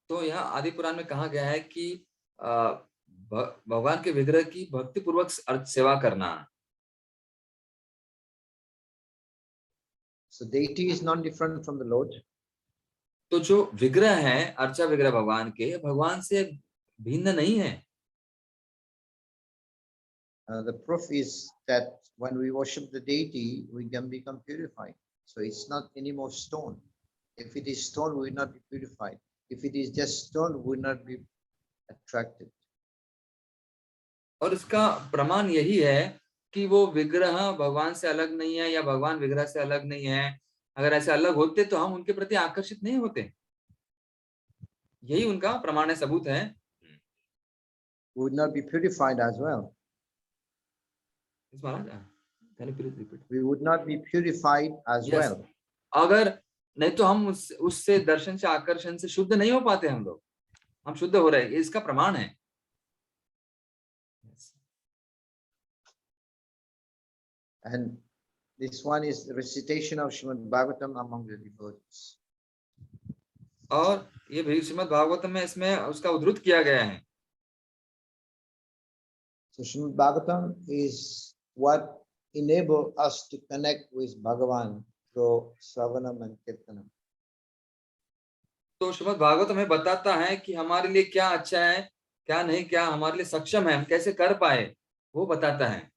तो यहाँ आदि पुराण में कहा गया है कि भगवान के विग्रह की भक्ति पूर्वक सेवा करना। So deity is not different from the Lord. तो जो विग्रह है, अर्चा विग्रह भगवान के, भगवान से भिन्न नहीं है। The proof is that when we worship the deity, we can become purified. So it's not anymore stone. If it is stone, we will not be purified. If it is just stone, we will not be attracted. और इसका प्रमाण यही है कि वो विग्रह भगवान से अलग नहीं है या भगवान विग्रह से अलग नहीं है। अगर ऐसे अलग होते तो हम उनके प्रति आकर्षित नहीं होते। यही उनका प्रमाण है, सबूत है। We would not be purified as well. We would not be purified as well. अगर नहीं तो हम उससे दर्शन से, आकर्षण से शुद्ध नहीं हो पाते हम लोग। हम शुद्ध हो रहे हैं, इसका प्रमाण है। And this one is the recitation of Srimad Bhagavatam among the devotees. और ये भी श्रीमद् भागवतम में इसमें उसका उद्धृत किया गया है। So Srimad Bhagavatam is what enable us to connect with Bhagavan through Sravanam and Kirtanam. तो श्रीमद् भागवत हमें बताता है कि हमारे लिए क्या अच्छा है, क्या नहीं, क्या हमारे लिए सक्षम है, हम कैसे कर पाए, वो बताता है।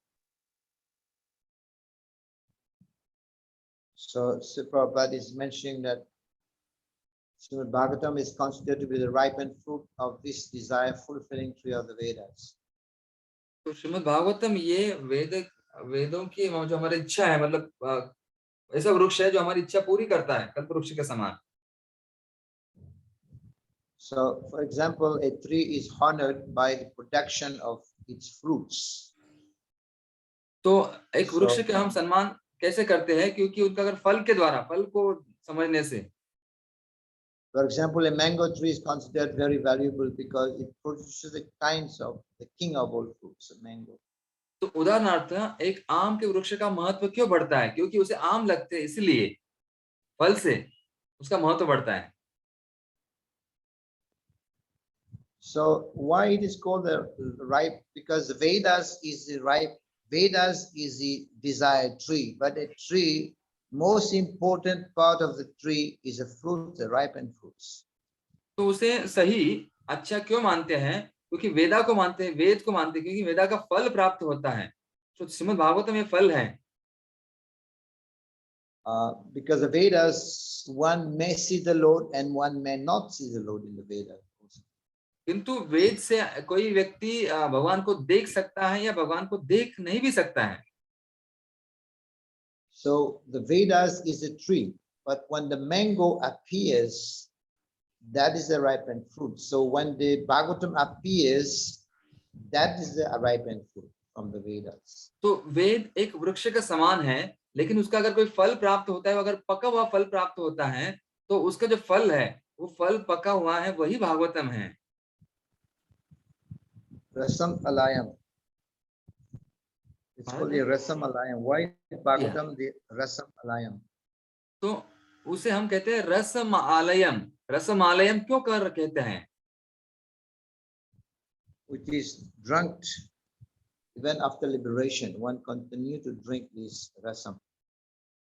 So Prabhupada is mentioning that Srimad Bhagavatam is considered to be the ripened fruit of this desire fulfilling tree of the Vedas. तो श्रीमद् भागवतम ये वेदों की जो हमारी इच्छा है, मतलब ऐसा वृक्ष है जो हमारी इच्छा पूरी करता है, कल्प वृक्ष के समान। So, for example, a tree is honored by the production of its fruits. तो एक वृक्ष के हम सम्मान कैसे करते हैं? क्योंकि उनका अगर फल के द्वारा, फल को समझने से। For example, a mango tree is considered very valuable because it produces the kinds of the king of all fruits, a mango. तो उदाहरणार्थ एक आम के वृक्ष का महत्व क्यों बढ़ता है? क्योंकि उसे आम लगते हैं, इसलिए फल से उसका महत्व बढ़ता है। So why it is called the ripe? Because the Vedas is the ripe. Vedas is the desired tree, but a tree, most important part of the tree is a fruit, the ripened fruits. तो उसे सही अच्छा क्यों मानते हैं? क्योंकि वेदा को मानते हैं, वेद को मानते हैं, क्योंकि वेदा का फल प्राप्त होता है। तो श्रीमद् भागवत में फल है। Because the Vedas, one may see the Lord and one may not see the Lord in the Vedas. किंतु वेद से कोई व्यक्ति भगवान को देख सकता है या भगवान को देख नहीं भी सकता है। So the Vedas is a tree, but when the mango appears, that is the ripened fruit. So when the Bhagavatam appears, that is the ripened fruit. from the Vedas. तो वेद एक वृक्ष का समान है, लेकिन उसका अगर कोई फल प्राप्त होता है, अगर पका हुआ फल प्राप्त होता है, तो उसका जो फल है वो फल पका हुआ है, वही भागवतम है। Rasam Alayam. It's called the Rasam Alayam. Why is Bhagavatam the Rasam Alayam? तो उसे हम कहते हैं रसम आलयम। रसम आलयम क्यों कर कहते हैं? Which is drunk even after liberation. One continue to drink this rasam.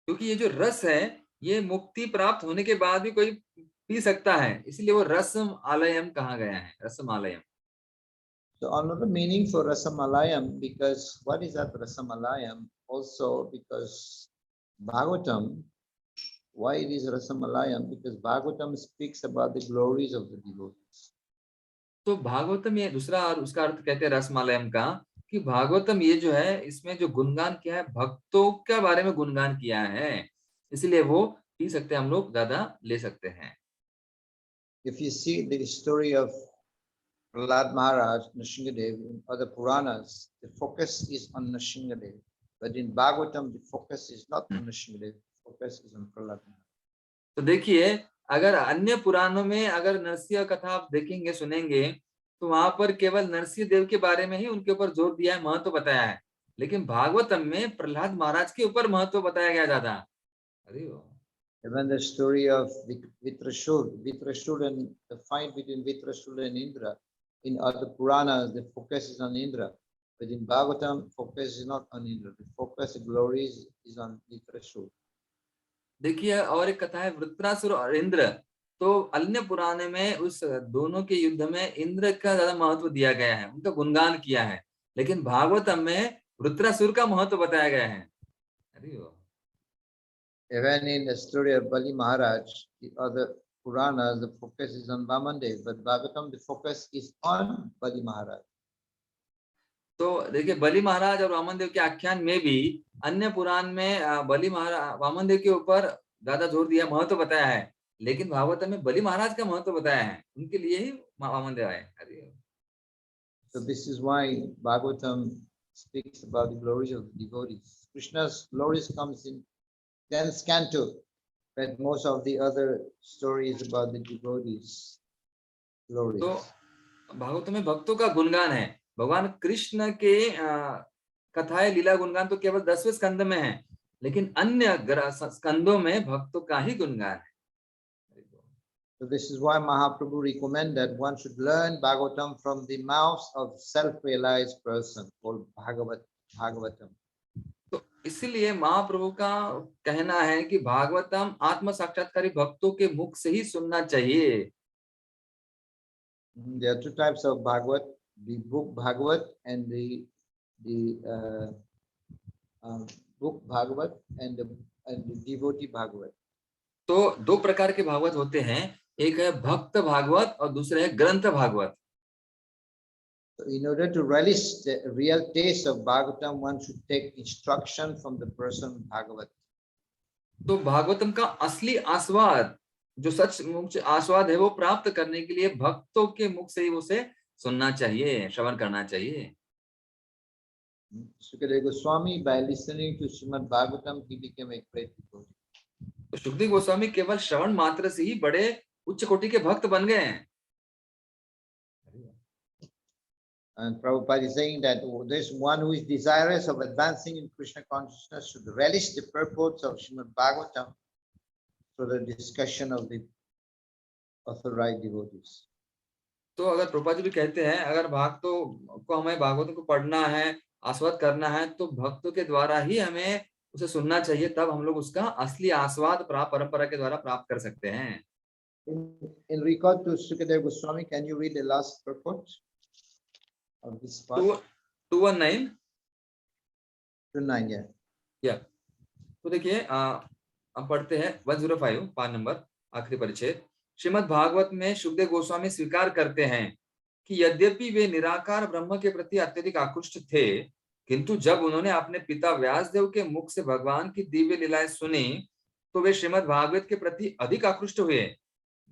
क्योंकि ये जो रस है ये मुक्ति प्राप्त होने के बाद भी कोई पी सकता है, इसलिए वो रसम आलयम कहा गया है, रसम Aalayam. So another meaning for Rasamalayam, because what is that Rasamalayam? Also because Bhagavatam, why it is Rasamalayam? Because Bhagavatam speaks about the glories of the devotees. तो भागवतम ये दूसरा और उसका अर्थ कहते हैं रसमालयम का, कि भागवतम ये जो है इसमें जो गुणगान किया है भक्तों के बारे में गुणगान किया है, इसलिए वो पी सकते हैं, हम लोग ज्यादा ले सकते हैं। If you see the story of Prahlad Maharaj, Nrsimhadev, in other Puranas, the focus is on Nrsimhadev. But in Bhagavatam, the focus is not on Nrsimhadev, the focus is on Prahlad Maharaj. तो देखिए, अगर अन्य पुराणों में अगर नरसिंह कथा आप देखेंगे सुनेंगे, तो वहां पर केवल नरसिंह देव के बारे में ही उनके ऊपर जोर दिया है, महत्व बताया है। लेकिन भागवतम में प्रहलाद महाराज के ऊपर महत्व बताया गया ज्यादा। अरे वाह। Even the story of Vitrashur and the fight between Vitrashur and Indra, in other Puranas, the focus is on Indra. But in Bhagavatam, focus is not on Indra. The focus, the glory is on Vitrashur. देखिए, और एक कथा है वृत्रासुर और इंद्र। तो अन्य पुराने में उस दोनों के युद्ध में इंद्र का ज्यादा महत्व दिया गया है, उनका गुणगान किया है। लेकिन भागवतम में वृत्रासुर का महत्व बताया गया है। अरे वाह। Even in the story of Bali Maharaj, the other Puranas, the focus is on Vamandev, but Bhagavatam, the focus is on Bali Maharaj. तो देखिए, बलि महाराज और वामन देव के आख्यान में भी अन्य पुराण में बलि महाराज वामन देव के ऊपर ज्यादा जोर दिया, महत्व बताया है। लेकिन भागवत में बलि महाराज का महत्व बताया है, उनके लिए ही वामन देव आए। So this is why Bhagavatam speaks about the glories of the devotees. Krishna's glories comes in 10th canto, but most of the other stories about the devotees' glories. तो भागवत में भक्तों का गुणगान है। भगवान कृष्ण के कथाएं लीला गुणगान तो केवल 10वें स्कंद में है, लेकिन अन्य स्कंदों में भक्तों का ही गुणगान है। So this is why Mahaprabhu recommended one should learn Bhagavatam from the mouths of self-realized person called Bhagavatam. तो इसीलिए महाप्रभु का कहना है कि भागवतम आत्म साक्षात्कारी भक्तों के मुख से ही सुनना चाहिए। There are two types of Bhagavat, the book Bhagavat and the book Bhagavat and the devotee Bhagavat. तो दो प्रकार के भागवत होते हैं, एक है भक्त भागवत और दूसरा है ग्रंथ Bhagavat. So in order to relish the real taste of Bhagavatam, one should take instruction from the person Bhagavat. तो भागवतम का असली आस्वाद, जो सचमुच आस्वाद है, वो प्राप्त करने के लिए भक्तों के मुख से ही उसे सुनना चाहिए, श्रवण करना चाहिए। Sukadeva Goswami, by listening to Srimad Bhagavatam, he became a great devotee. तो सुखदेव गोस्वामी केवल श्रवण मात्र से ही बड़े उच्च कोटि के भक्त बन गए हैं। And Prabhupada is saying that there's one who is desirous of advancing in Krishna consciousness should relish the purports of Srimad Bhagavatam for the discussion of the authorized devotees. तो अगर प्रभुपाद जी भी कहते हैं, अगर भक्तों को हमें भागवतों को पढ़ना है, आस्वाद करना है, तो भक्तों के द्वारा ही हमें उसे सुनना चाहिए, तब हम लोग उसका असली आस्वाद परंपरा के द्वारा प्राप्त कर सकते हैं। In regard to Sukadeva Goswami, can you read the last purport of this part? 219 219, yeah. तो देखिए, हम पढ़ते हैं 105 5 नंबर आखिरी परिच्छेद। श्रीमद् भागवत में शुकदेव गोस्वामी स्वीकार करते हैं कि यद्यपि वे निराकार ब्रह्म के प्रति अत्यधिक आकृष्ट थे, किंतु जब उन्होंने अपने पिता व्यासदेव के मुख से भगवान की दिव्य लीलाएं सुनी, तो वे श्रीमद् भागवत के प्रति अधिक आकृष्ट हुए।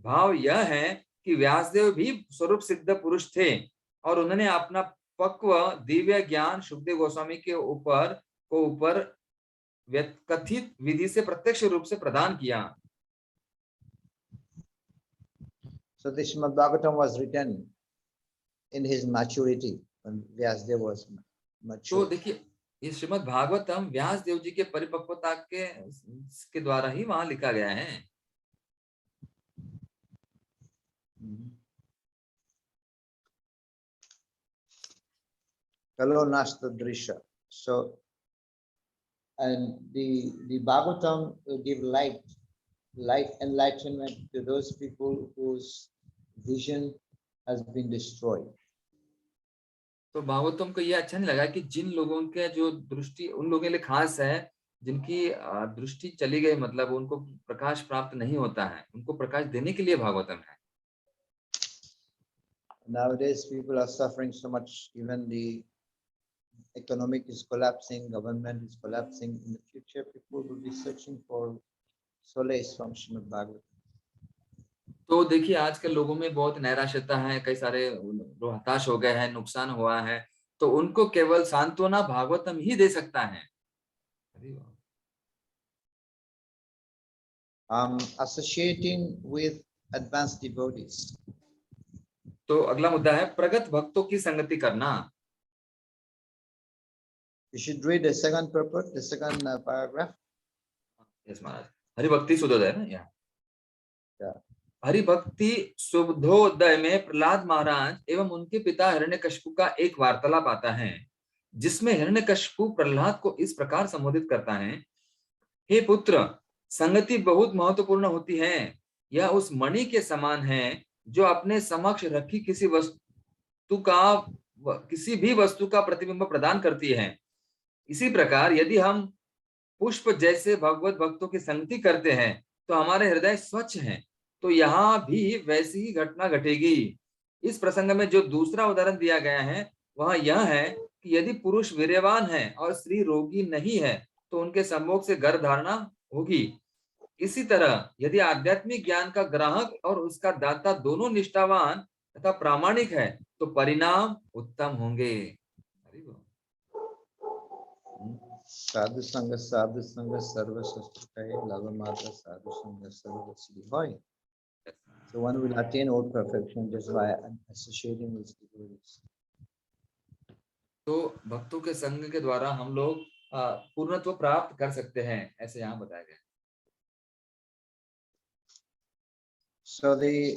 भाव यह है कि व्यासदेव भी स्वरूप सिद्ध पुरुष थे और उन्होंने अपना परिपक्व दिव्य ज्ञान सुखदेव गोस्वामी के ऊपर कथित विधि से प्रत्यक्ष रूप से प्रदान किया। So this Srimad Bhagavatam was written in his maturity when Vyasadeva was तो mature. देखिए ये श्रीमद् भागवतम व्यास देव जी के परिपक्वता के द्वारा ही वहां लिखा गया है। Kalo Nasta Drisha. So, and the Bhagavatam will give light enlightenment to those people whose vision has been destroyed. तो भागवतम को ये अच्छा नहीं लगा कि जिन लोगों के जो दृष्टि उन लोगों के लिए खास है जिनकी दृष्टि चली गई, मतलब उनको प्रकाश प्राप्त नहीं होता है, उनको प्रकाश देने के लिए भागवतम है। Nowadays people are suffering so much, even the economic is collapsing, government is collapsing. In the future people will be searching for solace from Srimad Bhagavatam. तो देखिए आजकल लोगों में बहुत नैराश्यता है, कई सारे लोग हताश हो गए हैं, नुकसान हुआ है, तो उनको केवल सांत्वना भागवतम ही दे सकता है। Associating with advanced devotees. तो अगला मुद्दा है प्रगत भक्तों की संगति करना। You should read the second purport, the second paragraph. Yes Maharaj. Haribhakti Sudhodaya ना यहाँ। Yeah. हरिभक्ति शुभोदय में प्रहलाद महाराज एवं उनके पिता हिरण्यकशिपु का एक वार्तालाप आता है, जिसमें हिरण्यकशिपु प्रहलाद को इस प्रकार संबोधित करता है, हे पुत्र, संगति बहुत महत्वपूर्ण होती है। यह उस मणि के समान है जो अपने समक्ष रखी किसी भी वस्तु का प्रतिबिंब प्रदान करती है। इसी प्रकार यदि हम पुष्प जैसे भगवत भक्तों की संगति करते हैं तो हमारे हृदय स्वच्छ हैं, तो यहाँ भी वैसी ही घटना घटेगी। इस प्रसंग में जो दूसरा उदाहरण दिया गया है वह यह है कि यदि पुरुष वीर्यवान है और स्त्री रोगी नहीं है तो उनके सम्भोग से गर्भ धारणा होगी। इसी तरह यदि आध्यात्मिक ज्ञान का ग्राहक और उसका दाता दोनों निष्ठावान तथा प्रामाणिक है तो परिणाम उत्तम होंगे। Sadhu Sangha Sarva Shastra Lava Mata Sadhu Sangha Sarva Siddhi. So one will attain all perfection just by associating with devotees. तो भक्तों के संग के द्वारा हम लोग पूर्णत्व प्राप्त कर सकते हैं, ऐसे यहाँ बताया गया। So the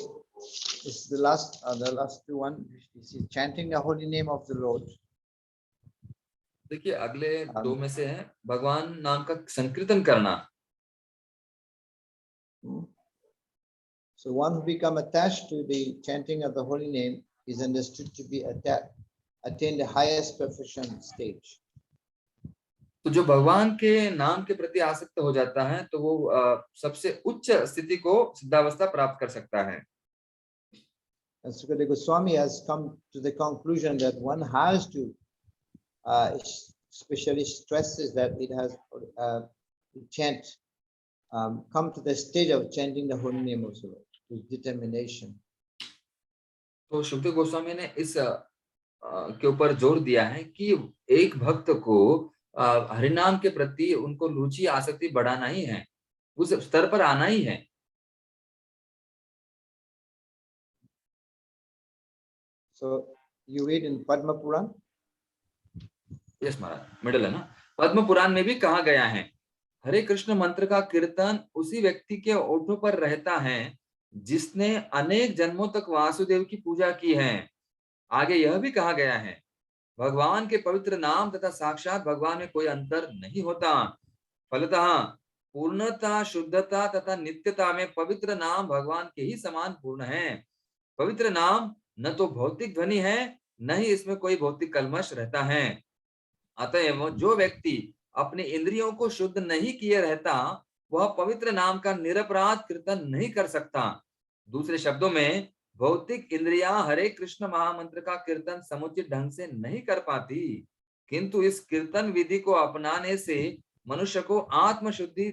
last two one is chanting the holy name of the Lord. देखिए अगले दो में से है भगवान नाम का संकीर्तन करना। So one who become attached to the chanting of the holy name is understood to be attain the highest perfection stage. तो जो भगवान के नाम के प्रति आसक्त हो जाता है तो वो सबसे उच्च स्थिति को सिद्धावस्था प्राप्त कर सकता है। And Sukadeva Goswami has come to the conclusion that one has to especially stresses that it has to chant, come to the stage of chanting the holy name of the Lord with determination. तो सुखदेव गोस्वामी ने इस के ऊपर जोर दिया है कि एक भक्त को हरिनाम के प्रति उनको रुचि आसक्ति बढ़ाना ही है, उस स्तर पर आना ही है। So you read in Padma Puran. Yes Maharaj, middle है ना। पद्म पुराण में भी कहा गया है, हरे कृष्ण मंत्र का कीर्तन उसी व्यक्ति के ओठों पर रहता है जिसने अनेक जन्मों तक वासुदेव की पूजा की है। आगे यह भी कहा गया है, भगवान के पवित्र नाम तथा साक्षात भगवान में कोई अंतर नहीं होता। फलतः पूर्णता, शुद्धता तथा नित्यता में पवित्र नाम भगवान के ही समान पूर्ण है। पवित्र नाम न तो भौतिक ध्वनि है, न ही इसमें कोई भौतिक कल्मश रहता है। अतएव जो व्यक्ति अपने इंद्रियों को शुद्ध नहीं किए रहता, वह पवित्र नाम का निरपराध कीर्तन नहीं कर सकता। दूसरे शब्दों में भौतिक इंद्रियां हरे कृष्ण महामंत्र का कीर्तन समुचित ढंग से नहीं कर पाती, किंतु इस कीर्तन विधि को अपनाने से मनुष्य को आत्म शुद्धि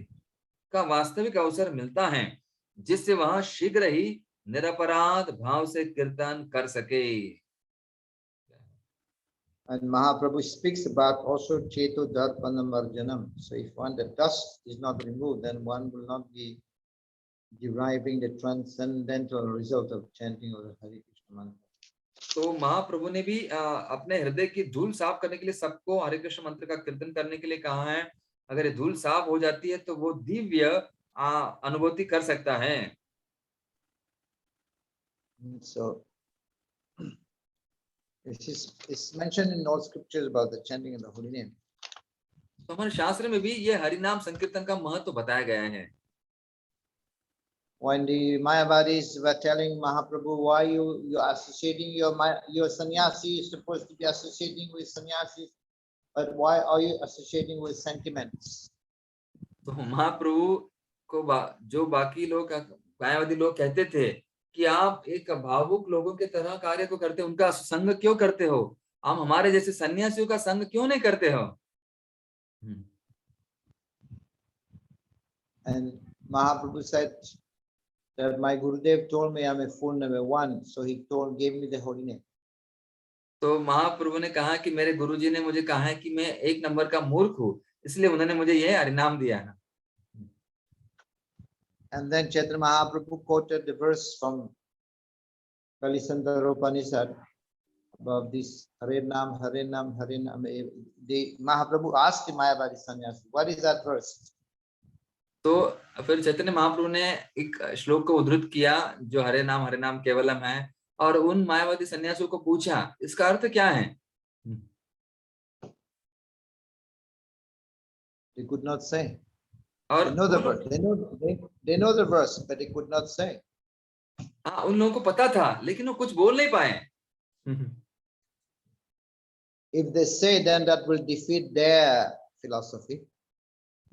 का वास्तविक अवसर मिलता है, जिससे वह शीघ्र ही निरपराध भाव से कीर्तन कर सके। And Mahaprabhu speaks about also Cheto Darpanam Arjanam. So if one, the dust is not removed, then one will not be deriving the transcendental result of chanting of the Hare Krishna mantra. तो महाप्रभु ने भी अपने हृदय की धूल साफ करने के लिए सबको हरे कृष्ण मंत्र का कीर्तन करने के लिए कहा है। अगर ये धूल साफ हो जाती है तो वो दिव्य अनुभूति कर सकता है। So it's mentioned in all scriptures about the chanting of the holy name. तो हमारे शास्त्र में भी ये हरि नाम संकीर्तन का महत्व बताया गया है। When the Mayavadis were telling Mahaprabhu, why you are associating your sannyasi is supposed to be associating with sannyasis, but why are you associating with sentiments? तो महाप्रभु को जो बाकी लोग मायावादी लोग कहते थे कि आप एक भावुक लोगों के तरह कार्य को करते हो, उनका संग क्यों करते हो, आप हमारे जैसे सन्यासियों का संग क्यों नहीं करते हो। And Mahaprabhu said that my Gurudev told me I'm a fool number one, so he gave me the holy name. तो महाप्रभु ने कहा कि मेरे गुरुजी ने मुझे कहा है कि मैं एक नंबर का मूर्ख हूँ, इसलिए उन्होंने मुझे यह हरिनाम दिया है। And then Chaitanya Mahaprabhu quoted the verse from Kalisandara Upanishad about this Hare Nam, Hare Nam, Hare Nam. The Mahaprabhu asked the Mayavadi sannyasi, what is that verse? तो फिर चैतन्य महाप्रभु ने एक श्लोक को उद्धृत किया जो हरे नाम केवलम है, और उन मायावादी सन्यासियों को पूछा इसका अर्थ क्या है। They could not say. और They know the verse. They know the verse, but they could not say. हाँ, उन लोगों को पता था लेकिन वो कुछ बोल नहीं पाए। If they say, then that will defeat their philosophy.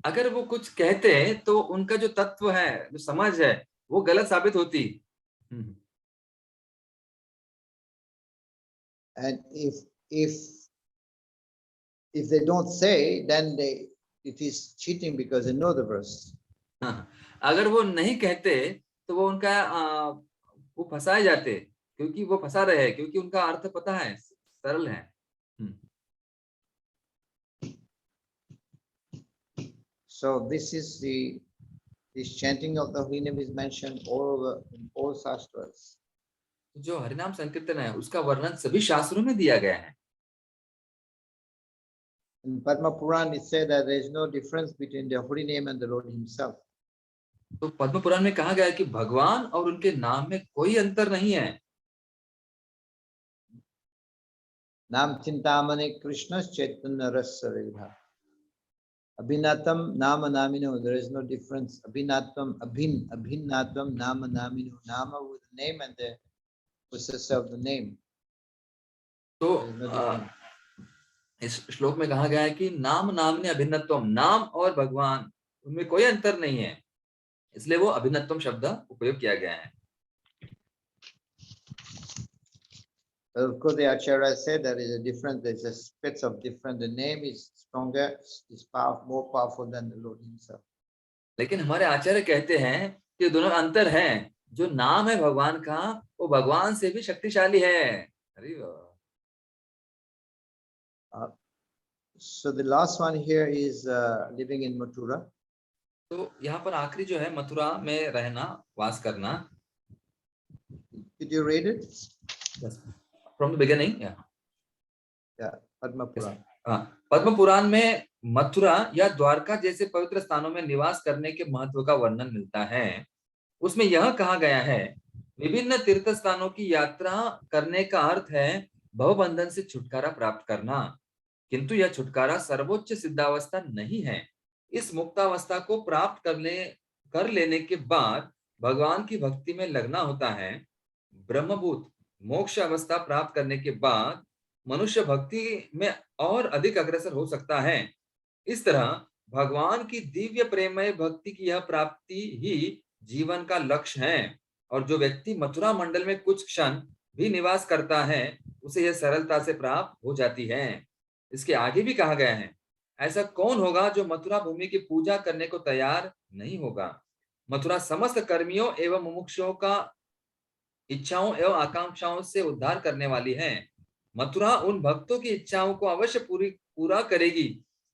अगर वो कुछ कहते तो उनका जो तत्व है, जो समझ है, वो गलत साबित होती। And if they don't say, then it is cheating because they know the verse. अगर वो नहीं कहते तो वो उनका वो फंसाए जाते, क्योंकि वो फंसा रहे हैं, क्योंकि उनका अर्थ पता है, सरल है। So this chanting of the holy name is mentioned all over in all shastras. जो हरिनाम संकीर्तन है उसका वर्णन सभी शास्त्रों में दिया गया है। In Padma Puran it said that there is no difference between the holy name and the Lord himself. तो पद्म पुराण में कहा गया है कि भगवान और उनके नाम में कोई अंतर नहीं है। नाम चिंतामणि कृष्ण चैतन्य रस विधा अभिन्नात्म नाम नामिनो. There is no difference. Abhinnatam, abhinnatam nama namino. Nama with the name and the possessor of the name. तो इस श्लोक में कहा गया है कि नाम नामने अभिन्नत्वम, नाम और भगवान उनमें कोई अंतर नहीं है, इसलिए वो अभिन्नत्वम शब्द उपयोग किया गया है। Of course, the Acharya said there is a difference. There's aspects of different. The name is stronger, is more powerful than the Lord himself. लेकिन हमारे आचार्य कहते हैं कि दोनों अंतर है। जो नाम है भगवान का, वो भगवान से भी शक्तिशाली है। So the last one here is living in Mathura. तो यहाँ पर आखिरी जो है मथुरा में रहना, वास करना। Did you read it? Yes. From the beginning, yeah. Yeah, Padma Puran. Padma Purana में मथुरा या द्वारका जैसे पवित्र स्थानों में निवास करने के महत्व का वर्णन मिलता है। उसमें यह कहा गया है, विभिन्न तीर्थ स्थानों की यात्रा करने का अर्थ है भवबंधन से छुटकारा प्राप्त करना, किंतु यह छुटकारा सर्वोच्च सिद्धावस्था नहीं है। इस मुक्तावस्था को प्राप्त कर लेने के बाद भगवान की भक्ति में लगना होता है। ब्रह्मभूत मोक्ष अवस्था प्राप्त करने के बाद मनुष्य भक्ति में और अधिक अग्रसर हो सकता है। इस तरह भगवान की दिव्य प्रेममय भक्ति की यह प्राप्ति ही जीवन का लक्ष्य है, और जो व्यक्ति मथुरा मंडल में कुछ क्षण भी निवास करता है उसे यह सरलता से प्राप्त हो जाती है। इसके आगे भी कहा गया है, ऐसा कौन होगा जो मथुरा भूमि की पूजा करने को तैयार नहीं होगा। मथुरा समस्त कर्मियों एवं मुमुक्षुओं का इच्छाओं एवं आकांक्षाओं से उद्धार करने वाली है। मथुरा उन भक्तों की इच्छाओं को अवश्य पूरा करेगी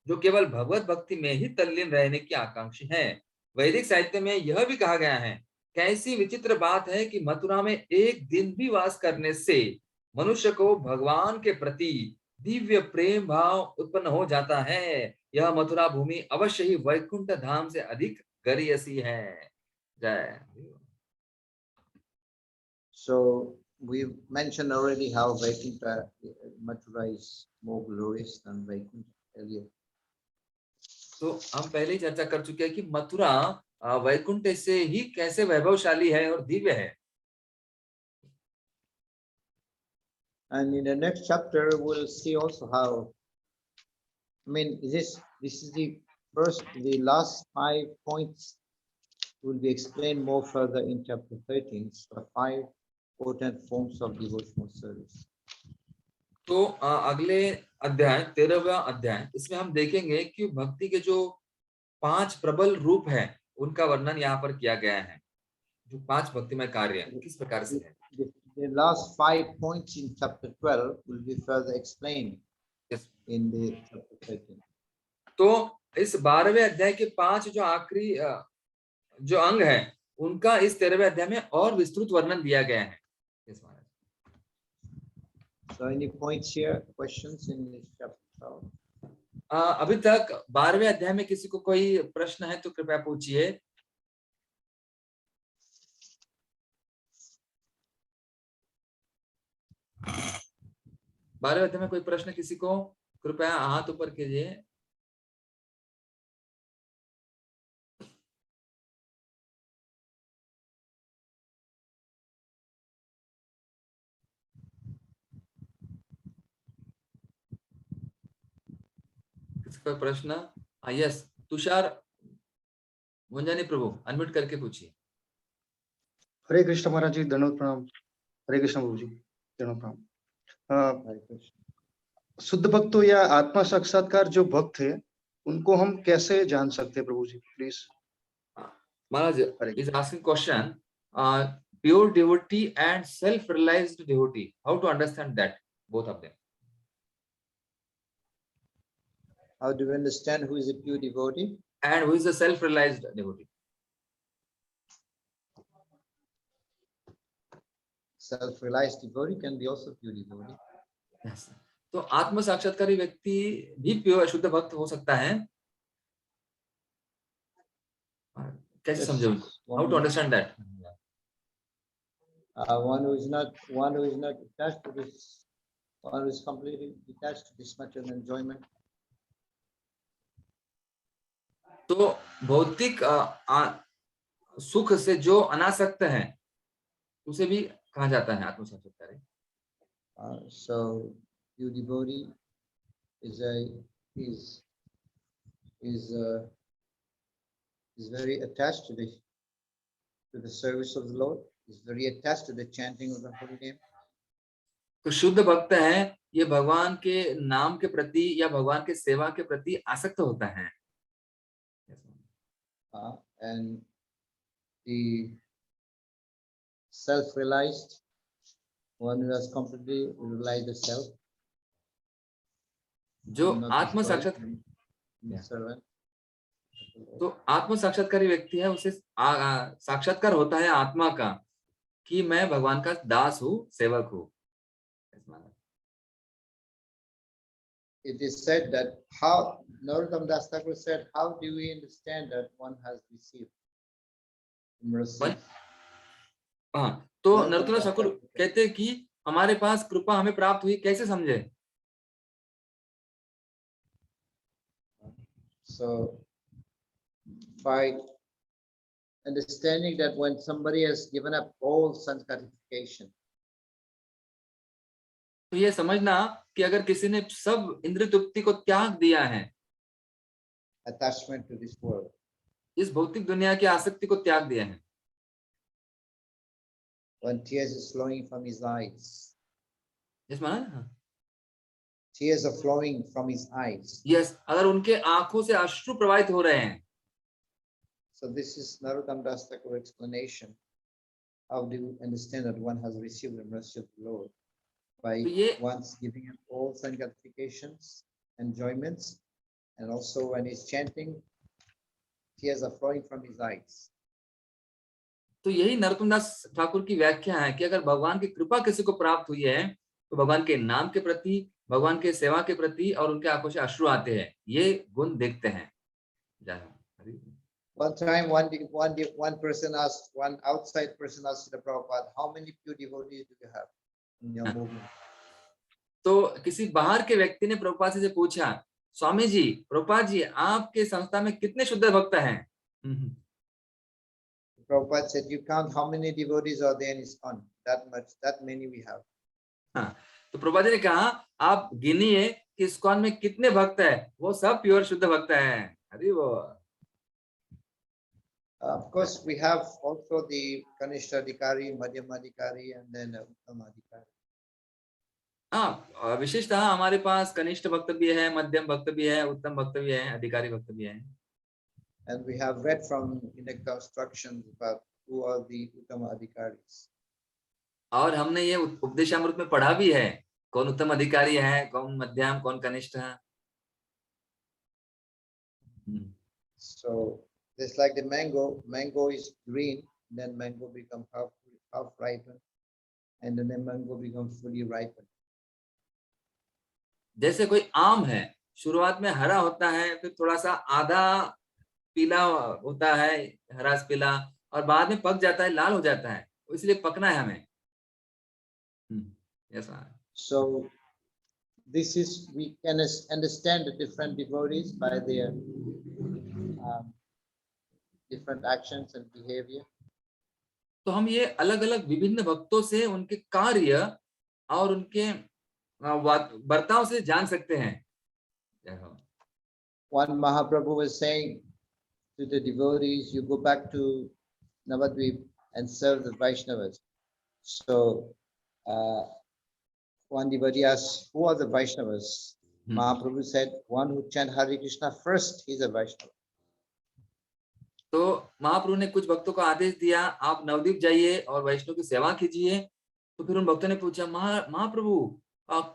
जो केवल भगवत भक्ति में ही तल्लीन रहने की आकांक्षी हैं। वैदिक साहित्य में यह भी कहा गया है, कैसी विचित्र बात है कि मथुरा में एक दिन भी वास करने से मनुष्य को भगवान के प्रति दिव्य प्रेम भाव उत्पन्न हो जाता है। यह मथुरा भूमि अवश्य ही वैकुंठ धाम से अधिक गरियसी है। जय। So we mentioned already how Vaikuntha, Mathura is more glorious than Vaikuntha earlier. तो हम पहले ही चर्चा कर चुके हैं कि मथुरा वैकुंठ से ही कैसे वैभवशाली है और दिव्य है। And in the next chapter, we'll see also how, I mean, this is the last 5 points will be explained more further in chapter 13. So 5 important forms of devotional service. तो अगले अध्याय 13वां अध्याय, इसमें हम देखेंगे कि भक्ति के जो 5 प्रबल रूप हैं उनका वर्णन यहाँ पर किया गया है। जो 5 भक्तिमय कार्य किस प्रकार से है। The last 5 points in chapter 12 will be further explained in the chapter 13. तो इस 12वें अध्याय के 5 जो आखिरी जो अंग है उनका इस 13वें अध्याय में और विस्तृत वर्णन दिया गया है। So any points here, questions in this chapter 12? अभी तक 12वें अध्याय में किसी को कोई प्रश्न है तो कृपया पूछिए। बारहवें अध्याय में कोई प्रश्न किसी को, कृपया हाथ ऊपर कीजिए। किसी का प्रश्न? यस, तुषार मुंजानी प्रभु अनम्यूट करके पूछिए। हरे कृष्ण महाराज जी, धन्यवाद प्रणाम। हरे कृष्ण प्रभु जी, धन्यवाद प्रणाम। शुद्ध भक्तों या आत्मा साक्षात्कार जो भक्त है उनको हम कैसे जान सकते हैं प्रभु जी, please? Maharaj is asking question, pure devotee and self-realized devotee, how to understand that, both of them? How do we understand who is a pure devotee and who is a self-realized devotee? Self-realized devotee can be also pure devotee. Yes. तो आत्म साक्षात्कारी व्यक्ति भी प्योर शुद्ध भक्त हो सकता है। कैसे समझे उनको? How to understand that? One who is not attached to this, one who is completely detached to this material enjoyment. तो भौतिक सुख से जो अनासक्त है उसे भी कहा जाता है आत्म साक्षात्कारी। So pure devotee is very attached to the service of the Lord. Is very attached to the chanting of the holy name. तो शुद्ध भक्त है, ये भगवान के नाम के प्रति या भगवान के सेवा के प्रति आसक्त होता है। And the self-realized, one who has completely realized the self. जो आत्म साक्षात्कार, तो आत्म साक्षात्कारी व्यक्ति है, उसे साक्षात्कार होता है आत्मा का कि मैं भगवान का दास हूँ, सेवक हूँ। It is said that how Narottam Das Thakur said, how do we understand that one has received mercy? हाँ, तो नरोत्तम दास ठाकुर कहते हैं कि हमारे पास कृपा हमें प्राप्त हुई, कैसे समझे? So by understanding that when somebody has given up all sense gratification, तो ये समझना कि अगर किसी ने सब इंद्रिय तृप्ति को त्याग दिया है, attachment to this world, इस भौतिक दुनिया की आसक्ति को त्याग दिया है, when tears is flowing from his eyes, yes माना? tears are flowing from his eyes. Yes, अगर उनके आंखों से अश्रु प्रवाहित हो रहे हैं। So this is Narottam Das Thakur explanation. How do you understand that one has received the mercy of the Lord? by तो ये once giving him all gratifications, enjoyments, and also when he's chanting, tears are flowing from his eyes. तो यही नरोत्तम दास ठाकुर की व्याख्या है कि अगर भगवान की कृपा किसी को प्राप्त हुई है तो भगवान के नाम के प्रति, भगवान के सेवा के प्रति और उनके आंखों से अश्रु आते हैं, ये गुण देखते हैं। जय हो। हरि बोल। One time, one person asked, one outside person asked the Prabhupada, how many pure devotees do you have in your movement? तो किसी बाहर के व्यक्ति ने प्रभुपाद से पूछा, स्वामी जी, प्रभुपाद जी, आपके संस्था में कितने शुद्ध भक्त हैं? Prabhupada said, you count how many devotees are there in ISKCON? That many we have. हाँ, तो प्रभुपाद जी ने कहा, आप गिनिए कि ISKCON में कितने भक्त हैं, वो सब प्योर शुद्ध भक्त हैं। हरि बोल। Of course, we have also the Kanishta Adhikari, Madhyama Adhikari, and then Uttama Adhikari. हाँ, विशेषतः हमारे पास कनिष्ठ भक्त भी है, मध्यम भक्त भी है, उत्तम भक्त भी है, अधिकारी भक्त भी है। And we have read from Inacta instructions about who are the Uttama Adhikaris. और हमने ये उपदेशामृत में पढ़ा भी है, कौन उत्तम अधिकारी है, कौन मध्यम, कौन कनिष्ठ है। So just like the mango is green, then mango becomes half ripened, and then the mango becomes fully ripened. जैसे कोई आम है, शुरुआत में हरा होता है, फिर थोड़ा सा आधा पीला होता है, हरा पीला, और बाद में पक जाता है, लाल हो जाता है, इसलिए पकना है हमें। So this is, we can understand the different devotees by their different actions and behavior. तो हम ये अलग अलग विभिन्न भक्तों से उनके कार्य और उनके बर्ताव से जान सकते हैं। One Mahaprabhu was saying to the devotees, you go back to Navadvip and serve the Vaishnavas. So one devotee asked, who are the Vaishnavas? Mahaprabhu said, one who chant Hare Krishna first, he's a Vaishnava. तो महाप्रभु ने कुछ भक्तों को आदेश दिया, आप नवदीप जाइए और वैष्णव की सेवा कीजिए। तो फिर उन भक्तों ने पूछा, महाप्रभु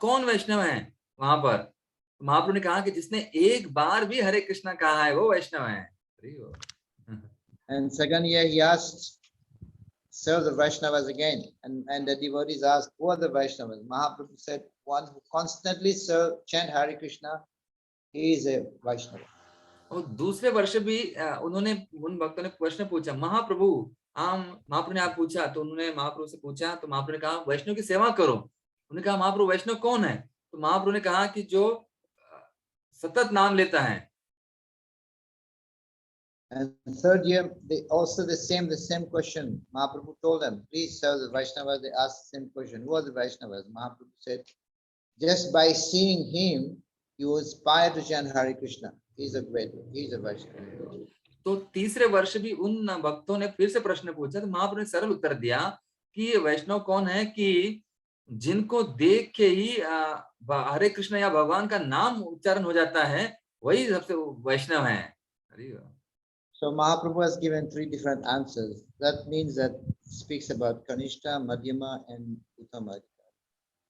कौन वैष्णव है वहां पर? तो महाप्रभु ने कहा कि जिसने एक बार भी हरे कृष्णा कहा है वो वैष्णव है। And second year he asked, serve the Vaishnavas again, and the devotees asked, who are the Vaishnavas? Mahaprabhu said, one who constantly chant Hare Krishna, he is a Vaishnava. और दूसरे वर्ष भी उन्होंने, उन भक्तों ने प्रश्न पूछा, महाप्रभु महाप्रभु ने आप पूछा, तो उन्होंने महाप्रभु से पूछा, तो महाप्रभु ने कहा वैष्णव की सेवा करो। उन्होंने कहा महाप्रभु वैष्णव कौन है? तो महाप्रभु ने कहा कि जो सतत नाम लेता है। And third year, they also the same question. Mahaprabhu told them, please serve the Vaishnavas. They asked the same question, who are the Vaishnavas? Mahaprabhu said, just by seeing him, you aspire to chant Hare Krishna. He's a great one. He's a Vaishnava. तो तीसरे वर्ष भी उन भक्तों ने फिर से प्रश्न पूछा, तो महाप्रभु ने सरल उत्तर दिया कि वैष्णव कौन है कि जिनको देख के ही हरे कृष्ण या भगवान का नाम उच्चारण हो जाता है, वही सबसे वैष्णव है। So Mahaprabhu has given 3 different answers. That means that speaks about Kanishta, Madhyama, and Uttama.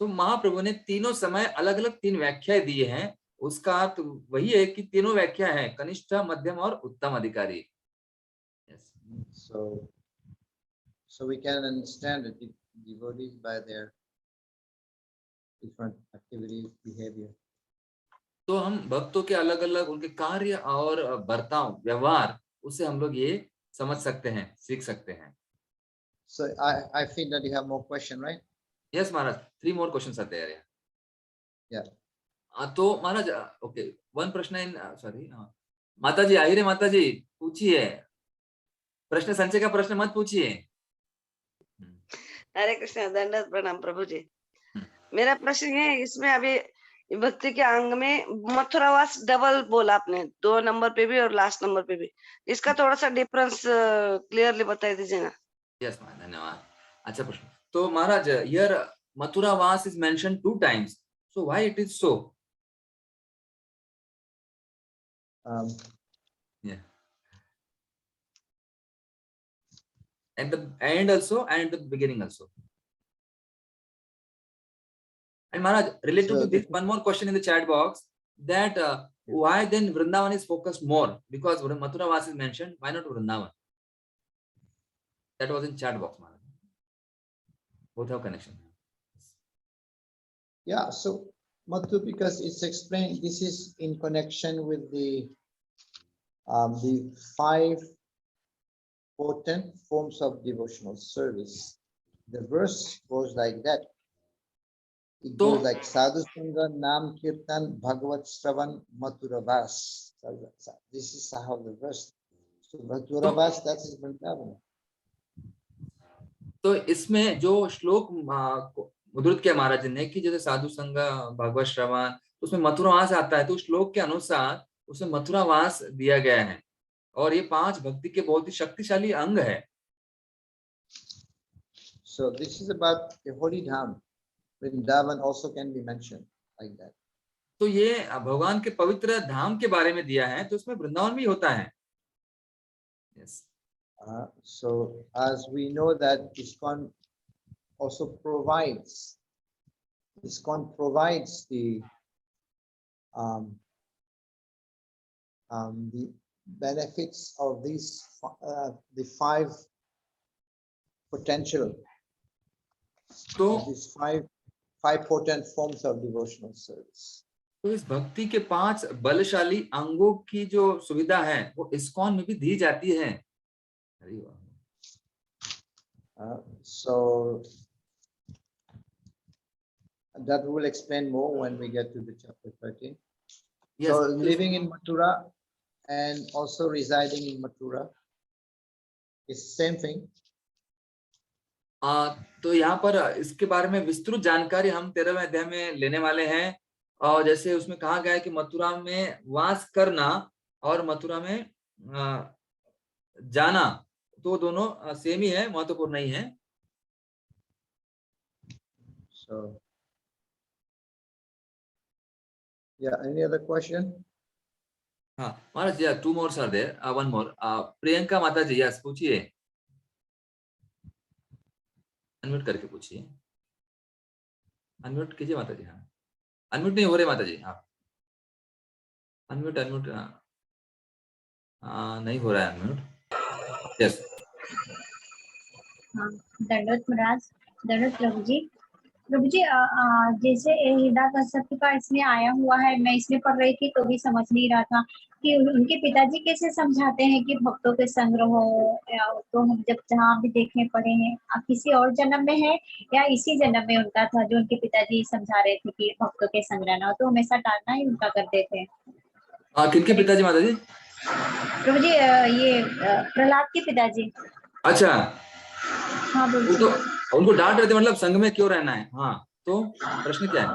तो महाप्रभु ने तीनों समय अलग अलग 3 व्याख्याएं दी हैं। उसका अर्थ वही है कि तीनों व्याख्या है, कनिष्ठ, मध्यम और उत्तम अधिकारी। So we can understand the devotees by their different activities, behavior. तो हम भक्तों के अलग अलग उनके कार्य और बर्ताव, व्यवहार, उससे हम लोग ये समझ सकते हैं, सीख सकते हैं। So I feel that you have more question, right? Yes, Maharaj. 3 more questions are there. Yeah. तो महाराज, ओके, वन प्रश्न इन, सॉरी, माता जी आहिरे, माता जी पूछिए, प्रश्न संचय का प्रश्न मत पूछिए। हरे कृष्ण, दंडवत प्रणाम प्रभु जी। मेरा प्रश्न है, इसमें अभी भक्ति के अंग में मथुरावास डबल बोला आपने, 2 नंबर पे भी और लास्ट नंबर पे भी, इसका थोड़ा सा डिफरेंस क्लियरली बता दीजिए ना। यस महाराज, धन्यवाद। अच्छा प्रश्न। तो Maharaj, here Mathuravas is mentioned 2 times, so why it is so? Yeah. At the end also and at the beginning also. And Maharaj, related So to this, one more question in the chat box, that why then Vrindavan is focused more? Because Mathura Vas is mentioned, why not Vrindavan? That was in chat box, Maharaj. Both have connection. yeah, so Madhu, because it's explained, this is in connection with the 5 potent forms of devotional service. The verse goes like that. It goes like Sadhu Sangha, Nam Kirtan, Bhagavat Shravan, Mathura Vas. This is how the verse. So Mathura Vas, that is Vrindavan. तो इसमें जो श्लोक उद्धृत किया महाराज ने कि जैसे साधु संग भगवत श्रवण, उसमें मथुरावास आता है, तो श्लोक के अनुसार उसमें मथुरावास दिया गया है और ये 5 भक्ति के बहुत ही शक्तिशाली अंग है. So this is about the holy dham. Vrindavan also can be mentioned like that. तो ये भगवान के पवित्र धाम के बारे में दिया है, तो उसमें वृंदावन भी होता है. Yes. So as we know that ISKCON also provides the benefits of these the 5 potential, these five potent forms of devotional service. तो इस भक्ति के 5 बलशाली अंगों की जो सुविधा है वो ISKCON में भी दी जाती है. So that we will explain more when we get to the chapter 13. Yes. So living in Mathura and also residing in Mathura is the same thing. तो यहाँ पर इसके बारे में विस्तृत जानकारी हम 13वें अध्याय में लेने वाले हैं. और जैसे उसमें कहा गया है कि मथुरा में वास करना और मथुरा में जाना, तो दोनों सेम ही है, महत्वपूर्ण नहीं है. So yeah, any other question? हाँ महाराज, yeah, 2 more are there. One more. Priyanka माता जी, यस पूछिए, अनम्यूट करके पूछिए, अनम्यूट कीजिए माता जी. हाँ अनम्यूट नहीं हो रहे माता जी, हाँ अनम्यूट नहीं हो रहा है अनम्यूट. यस. दंडवत महाराज, दंडवत प्रभु जी. प्रभु जी, जैसे हिरण्यकश्यप का इसमें आया हुआ है, मैं इसमें पढ़ रही थी तो भी समझ नहीं रहा था कि उनके पिताजी कैसे समझाते हैं कि भक्तों के संग रहो. तो हम जब जहाँ भी देखे पढ़े हैं, किसी और जन्म में है या इसी जन्म में उनका था जो उनके पिताजी समझा रहे थे कि भक्तों के संग रहना, तो हमेशा टालना ही उनका करते थे. किनके पिताजी माता जी? प्रभु जी, ये प्रहलाद के पिताजी. अच्छा, हाँ प्रभु तो उनको डांट रहे थे, मतलब संघ में क्यों रहना है. हाँ, तो प्रश्न क्या है?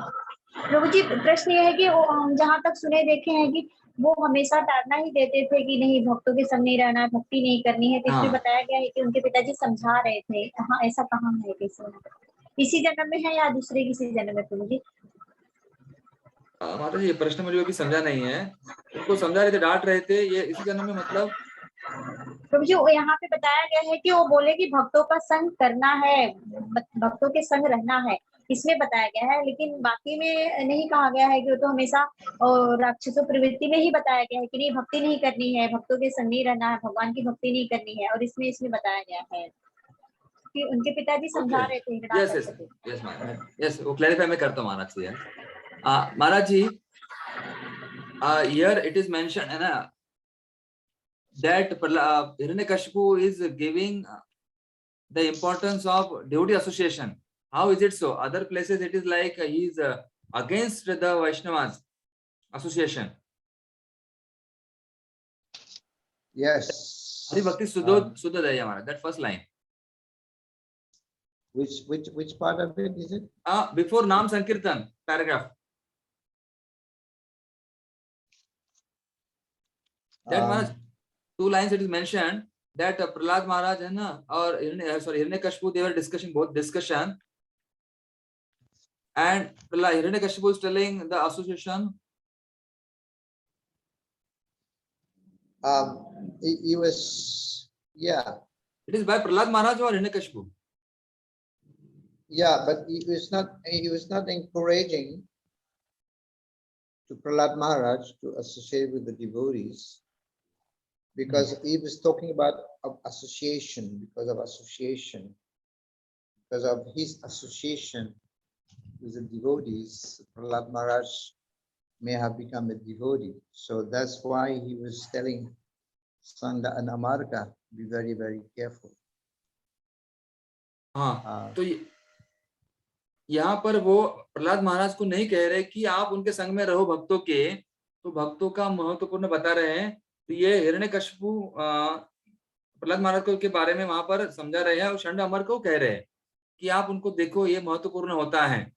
प्रभु जी, प्रश्न ये है कि हम जहाँ तक सुने देखे हैं कि वो हमेशा टालना ही देते थे कि नहीं, भक्तों के संग नहीं रहना है, भक्ति नहीं करनी है. तो इसमें बताया गया है कि उनके पिताजी समझा रहे थे. हाँ, ऐसा कहाँ है, कैसे इसी जन्म में है या दूसरे किसी जन्म में? प्रभु जी माता जी, ये प्रश्न मुझे अभी समझा नहीं है. उनको समझा रहे थे, डांट रहे थे, ये इसी जन्म में मतलब? प्रभु जी, यहाँ पे बताया गया है कि वो बोले कि भक्तों का संग करना है, भक्तों के संग रहना है, इसमें बताया गया है. लेकिन बाकी में नहीं कहा गया है कि वो तो हमेशा राक्षसों प्रवृत्ति में ही बताया गया है कि नहीं, भक्ति नहीं करनी है, भक्तों के संग नहीं रहना है, भगवान की भक्ति नहीं करनी है. और इसमें बताया गया है कि उनके पिताजी समझा रहे थे. यस, वो क्लैरिफाई मैं करता हूँ महाराज जी. महाराज जी, here it is mentioned है ना, that Hiranyakashipu is giving the importance of devotee association. How is it so? Other places it is like he is against the Vaishnavas association. Yes. Hari Bhakti Suddhodaya Maharaj, that first line. Which part of it is it? Before Nam Sankirtan paragraph. That Maharaj, 2 lines it is mentioned that Prahlad Maharaj है ना, और Hiranyakashipu, they were discussing both discussion, and Hiranyakashipu is telling the association. He was, yeah. It is by Prahlad Maharaj or Hiranyakashipu? Yeah, but he was not encouraging to Prahlad Maharaj to associate with the devotees, because he was talking about association, because of his association with the devotees, Prahlad Maharaj may have become a devotee. So that's why he was telling Sanda and Amarka, be very, very careful. हाँ, तो यहाँ पर वो प्रहलाद महाराज को नहीं कह रहे कि आप उनके संग में रहो भक्तों के, तो भक्तों का महत्वपूर्ण बता रहे हैं। तो ये हिरण्यकशिपु प्रहलाद महाराज को के बारे में वहां पर समझा रहे हैं, और षंड अमर को कह रहे हैं कि आप उनको देखो, ये महत्वपूर्ण होता है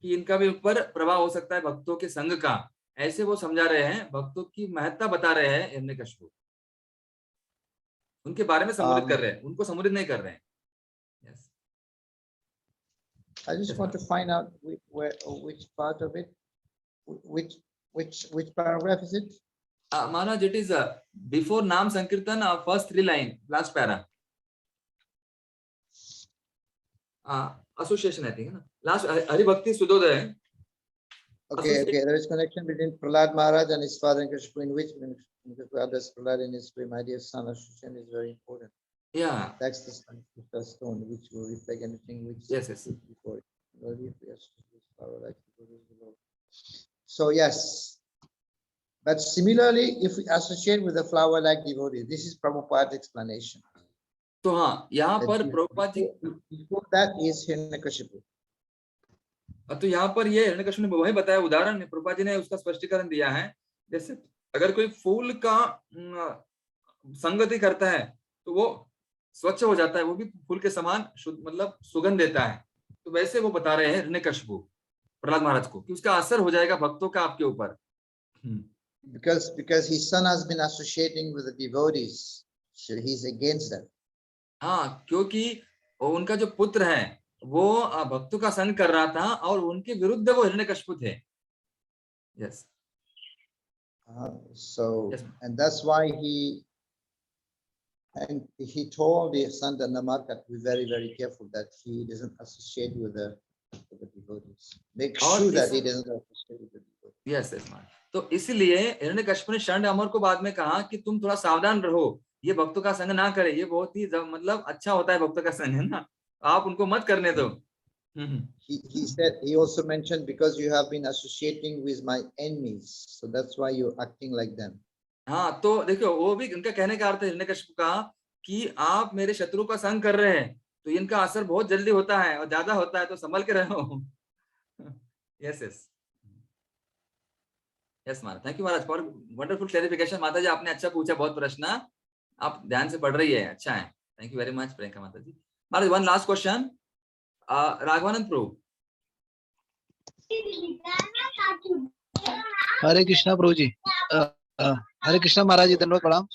कि इनका भी ऊपर प्रभाव हो सकता है भक्तों के संग का। ऐसे वो समझा रहे हैं, भक्तों की महत्ता बता रहे हैं हिरण्यकशिपु, उनके बारे में संबोधित कर रहे हैं, उनको संबोधित नहीं कर रहे हैं। Yes. I just want to find out which part of it, which paragraph is it? Maharaj, it is before Naam Sankirtan, first 3 line, last para. Association, I think. Last Hari Bhakti Sudodaya. Okay, there is connection between Prahlad Maharaj and his father Krishna, in which others Prahlad in his way, my dear son, association is very important. Yeah. That's the stone which will reflect anything which Yes. before it. So yes, but similarly, if we associate with a flower like devotee, this is Prabhupada's explanation. तो हाँ, यहाँ पर Prabhupada ji, before that is Hiranyakashipu. तो यहाँ पर ये हिरण्यकशिपु ने वही बताया, उदाहरण प्रभुपाद जी ने उसका स्पष्टीकरण दिया है। जैसे अगर कोई फूल का संगति करता है तो वो स्वच्छ हो जाता है, वो भी फूल के समान शुद्ध, मतलब सुगंध देता है। तो वैसे वो बता रहे हैं हिरण्यकशिपु प्रहलाद महाराज को कि उसका असर हो जाएगा भक्तों का आपके ऊपर। Because his son has been associating with the devotees, so he's against that. हाँ, क्योंकि उनका जो पुत्र है वो भक्तों का संग कर रहा था और उनके विरुद्ध वो हिरण्यकशिपु थे। Yes. So yes. And that's why he told the Santa Namarka to be very, very careful that he doesn't associate with the devotees. Make sure that he doesn't associate with the devotees. Yes, man. तो इसलिए हिरण्यकशिपु ने षंड अमर को बाद में कहा कि तुम थोड़ा सावधान रहो, ये भक्तों का संग ना करे, ये बहुत ही मतलब अच्छा होता है भक्तों का संग, है ना, आप उनको मत करने दो। He said, he also mentioned, because you have been associating with my enemies, so that's why you're acting like them. हाँ, तो देखो वो भी उनका कहने का अर्थ है हिरण्यकशिपु का कि आप मेरे शत्रु का संग कर रहे हैं तो इनका असर बहुत जल्दी होता है और ज्यादा होता है, तो संभल के रहो। Yes Maharaj, thank you Maharaj for wonderful clarification. माता जी आपने अच्छा पूछा, बहुत प्रश्न आप ध्यान से पढ़ रही है, अच्छा है, thank you very much Priyanka माता जी। महाराज वन लास्ट क्वेश्चन, राघवानंद प्रभु। हरे कृष्णा प्रभु जी। हरे कृष्णा महाराज जी, धन्यवाद प्रणाम।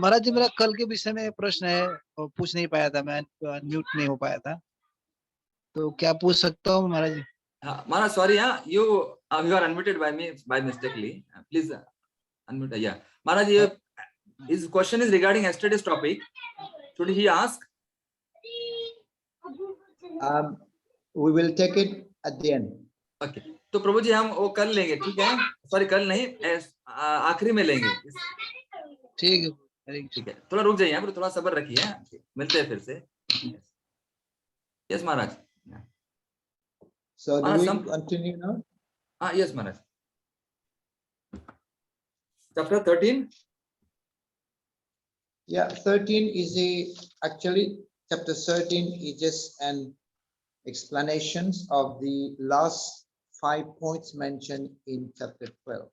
महाराज जी, मेरा कल के विषय में प्रश्न है, पूछ नहीं पाया था, मैं म्यूट नहीं हो पाया था, तो क्या पूछ सकता हूँ महाराज जी? महाराज sorry, you are unmuted by me by mistakenly, please unmute. Yeah महाराज, ये his question is regarding yesterday's topic, should he ask? We will take it at the end. Okay, तो प्रभु जी हम वो कर लेंगे, ठीक है, सॉरी कल नहीं, आखिरी में लेंगे। ठीक है, ठीक है, थोड़ा रुक जाइए, पर थोड़ा सब्र रखिए, मिलते हैं फिर से। Yes Maharaj. So do we continue now? Yes Maharaj. Chapter 13. Yeah, 13 is actually chapter 13 is just an explanations of the last 5 points mentioned in chapter 12.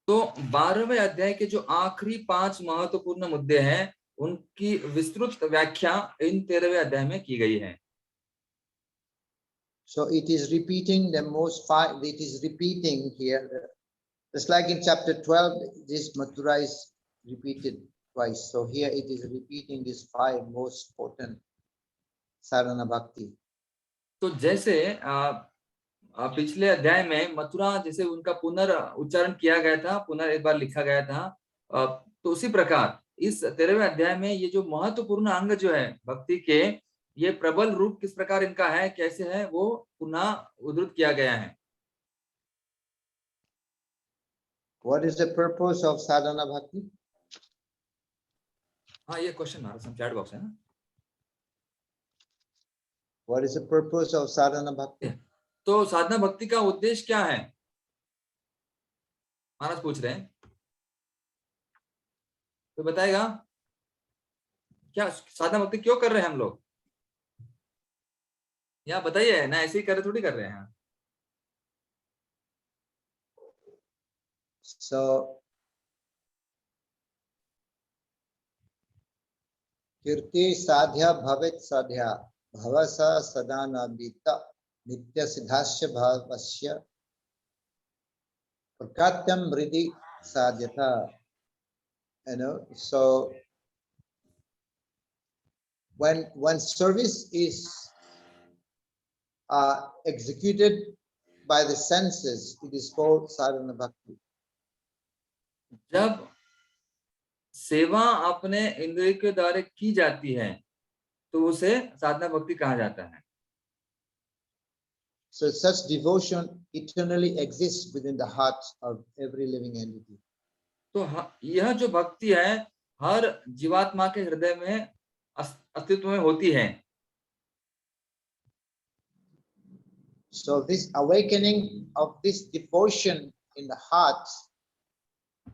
तो 12वें अध्याय के जो आखिरी 5 महत्वपूर्ण मुद्दे हैं उनकी विस्तृत व्याख्या इन 13वें अध्याय में की गई है। So it is repeating the most 5, it is repeating here, just like in chapter 12, this Mathura is repeated twice. So here it is repeating these 5 most important Sarana Bhakti. तो जैसे पिछले अध्याय में मथुरा जैसे उनका पुनर्उच्चारण किया गया था, एक बार लिखा गया था, तो उसी प्रकार इस 13वें अध्याय में ये जो महत्वपूर्ण अंग जो है भक्ति के, ये प्रबल रूप किस प्रकार इनका है, कैसे है, वो पुनः उद्धृत किया गया है। What is the purpose of sadhana bhakti? हाँ, ये क्वेश्चन हमारा चैट बॉक्स है ना। What is the purpose of sadhana bhakti? तो साधना भक्ति का उद्देश्य क्या है, महाराज पूछ रहे हैं, तो बताएगा क्या साधना भक्ति क्यों कर रहे हैं हम लोग, या बताइए ना, ऐसे ही कर रहे थोड़ी कर रहे हैं। So kirti sadhya bhavet sadhya bhavasa sadhana bita nitya siddhasya bhavasya prakatyam mridi sadhyata. So when service is executed by the senses, it is called sadhana bhakti. जब सेवा अपने इंद्रिय के द्वारा की जाती है तो उसे साधना भक्ति कहा जाता है। So such devotion eternally exists within the heart of every living entity. तो यह जो भक्ति है हर जीवात्मा के हृदय में अस्तित्व में होती है। So this awakening of this devotion in the heart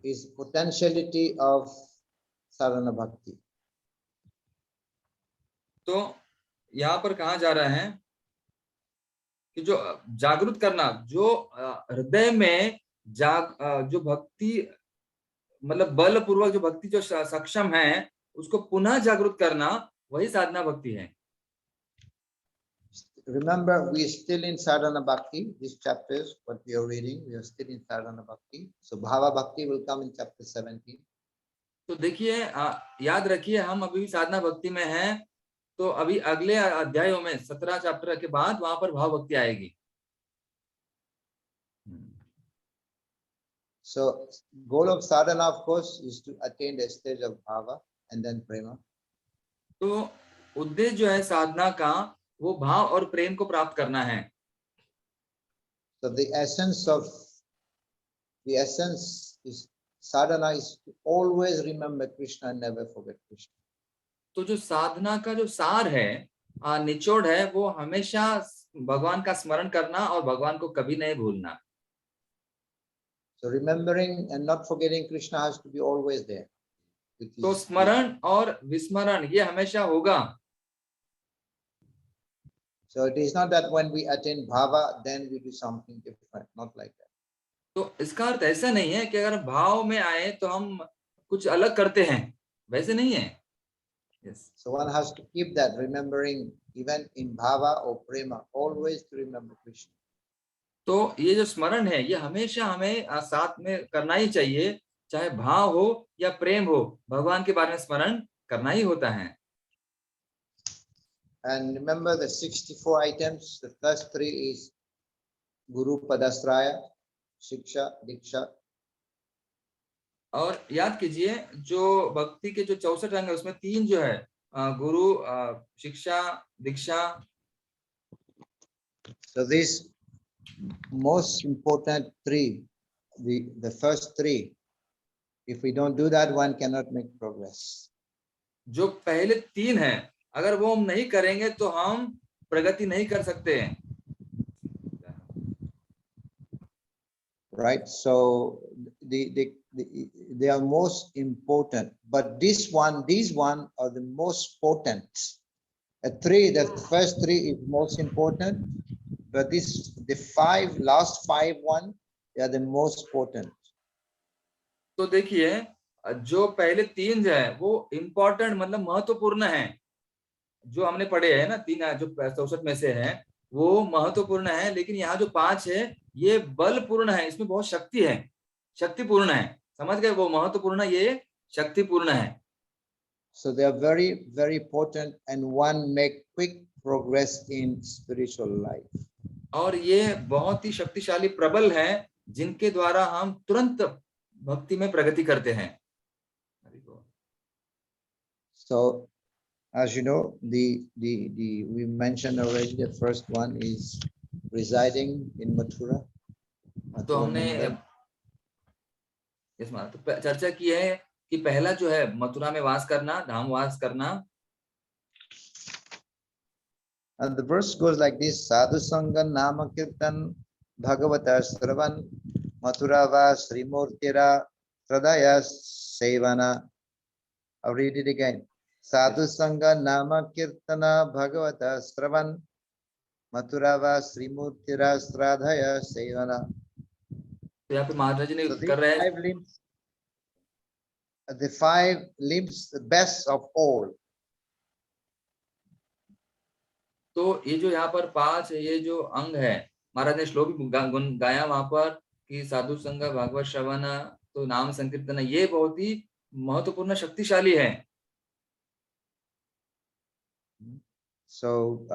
is potentiality of sadhana bhakti. तो यहाँ पर कहा जा रहा है कि जो जागृत करना, जो हृदय में जो भक्ति मतलब बलपूर्वक जो भक्ति जो सक्षम है उसको पुनः जागृत करना, वही साधना भक्ति है। Remember, we are still in sadhana bhakti. This chapter is what we are reading. We are still in sadhana bhakti. So bhava bhakti will come in chapter 17. तो देखिए, याद रखिए हम अभी भी साधना भक्ति में हैं, तो अभी अगले अध्यायों में 17 चैप्टर के बाद वहां पर भाव भक्ति आएगी। So goal of sadhana, of course, is to attain the stage of bhava and then prema. तो उद्देश्य जो है साधना का वो भाव और प्रेम को प्राप्त करना है। So the essence is sadhana is to always remember Krishna and never forget Krishna. तो जो साधना का जो सार है, निचोड़ है, वो हमेशा भगवान का स्मरण करना और भगवान को कभी नहीं भूलना। So remembering and not forgetting Krishna has to be always there. तो स्मरण और विस्मरण ये हमेशा होगा। So it is not that when we attain bhava, then we do something different, not like that. तो इसका अर्थ ऐसा नहीं है कि अगर भाव में आए तो हम कुछ अलग करते हैं, वैसे नहीं है। Yes. So one has to keep that, remembering even in bhava or prema, always to remember Krishna. तो ये जो स्मरण है ये हमेशा हमें साथ में करना ही चाहिए, चाहे भाव हो या प्रेम हो, भगवान के बारे में स्मरण करना ही होता है। And remember the 64 items. The first 3 is Guru Padasraya, Shiksha, Diksha. और याद कीजिए जो भक्ति के जो 64 अंग है उसमें 3 जो है गुरु, शिक्षा, दीक्षा। So these most important 3, the first 3, if we don't do that, one cannot make progress. जो पहले 3 हैं, अगर वो हम नहीं करेंगे तो हम प्रगति नहीं कर सकते हैं। Right, so they are most important, but these one are the most potent. The first 3 is most important, but the last 5 one, they are the most potent. तो देखिए जो पहले 3 जो है वो इम्पोर्टेंट मतलब महत्वपूर्ण है, जो हमने पढ़े हैं ना 3 जो 64 में से है वो महत्वपूर्ण है, लेकिन यहाँ जो 5 है ये बलपूर्ण है, इसमें बहुत शक्ति है, शक्तिपूर्ण है। समझ गए, वो महत्वपूर्ण, ये शक्तिपूर्ण है। So they are very, very potent, and one make quick progress in spiritual life. और ये बहुत ही शक्तिशाली प्रबल है जिनके द्वारा हम तुरंत भक्ति में प्रगति करते हैं। So As you know, we mentioned already the first one is residing in Mathura. तो हमने इस तो चर्चा की है कि पहला जो है मथुरा में वास करना, धाम वास करना. And the verse goes like this: Sadhu Sangha Nama Kirtan Bhagavata Sravan Mathura va Srimurtira Hridaya Sevana. I'll read it again. Sadhu Sangha Nama Kirtana Bhagavata Sravan Mathura va Srimurtira Hridaya Sevana. तो यहाँ पे महाराज जी ने So कर रहे हैं. The 5 limbs, the best of all. तो ये जो यहाँ पर 5 ये जो अंग है, महाराज ने श्लोक भी गाया वहां पर कि साधु संग भागवत श्रवण तो नाम संकीर्तन, ये बहुत ही महत्वपूर्ण शक्तिशाली है. So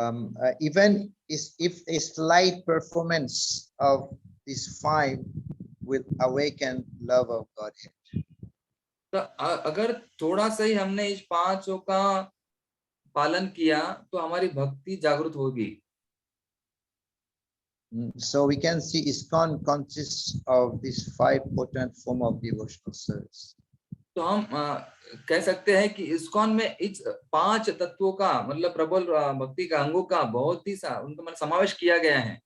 even if a slight performance of these 5 will awaken love of Godhead. तो अगर थोड़ा सा ही हमने इस 5 का पालन किया तो हमारी भक्ति जागृत होगी. So we can see ISKCON consists of these 5 potent form of devotional service. तो हम कह सकते हैं कि ISKCON में इस 5 तत्वों का मतलब प्रबल भक्ति का अंगों का बहुत ही उनका मतलब समावेश किया गया है.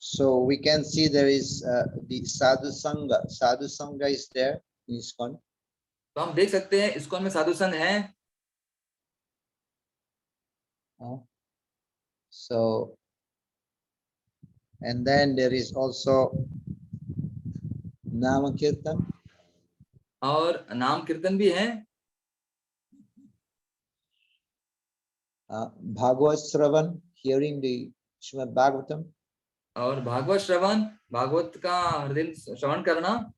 So we can see there is the sadhu sangha. Sadhu sangha is there in ISKCON. तो हम देख सकते हैं ISKCON में साधु संघ है. So and then there is also Nama Kirtan. और नाम कीर्तन भी है. Bhagavad Shravan, hearing the Srimad Bhagavatam. और भागवत श्रवण, भागवत का हर दिन श्रवण करना.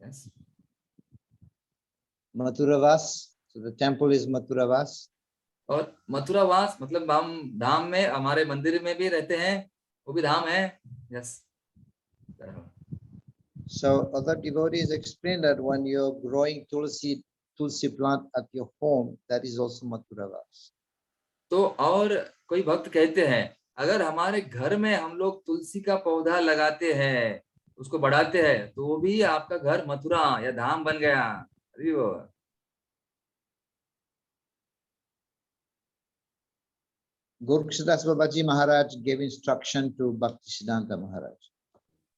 Yes. Mathuravas, so the temple is Mathuravas. और मथुरावास मतलब हम धाम में हमारे मंदिर में भी रहते हैं, वो भी धाम है. Yes. So other devotees explain that when you're growing tulsi plant at your home, that is also Mathuravas. तो और कोई भक्त कहते हैं अगर हमारे घर में हम लोग तुलसी का पौधा लगाते हैं, उसको बढ़ाते हैं, तो वो भी आपका घर मथुरा या धाम बन गया. अरे वो Gaur-Krishnadas Babaji Maharaj gave instruction to Bhaktisiddhanta Maharaj.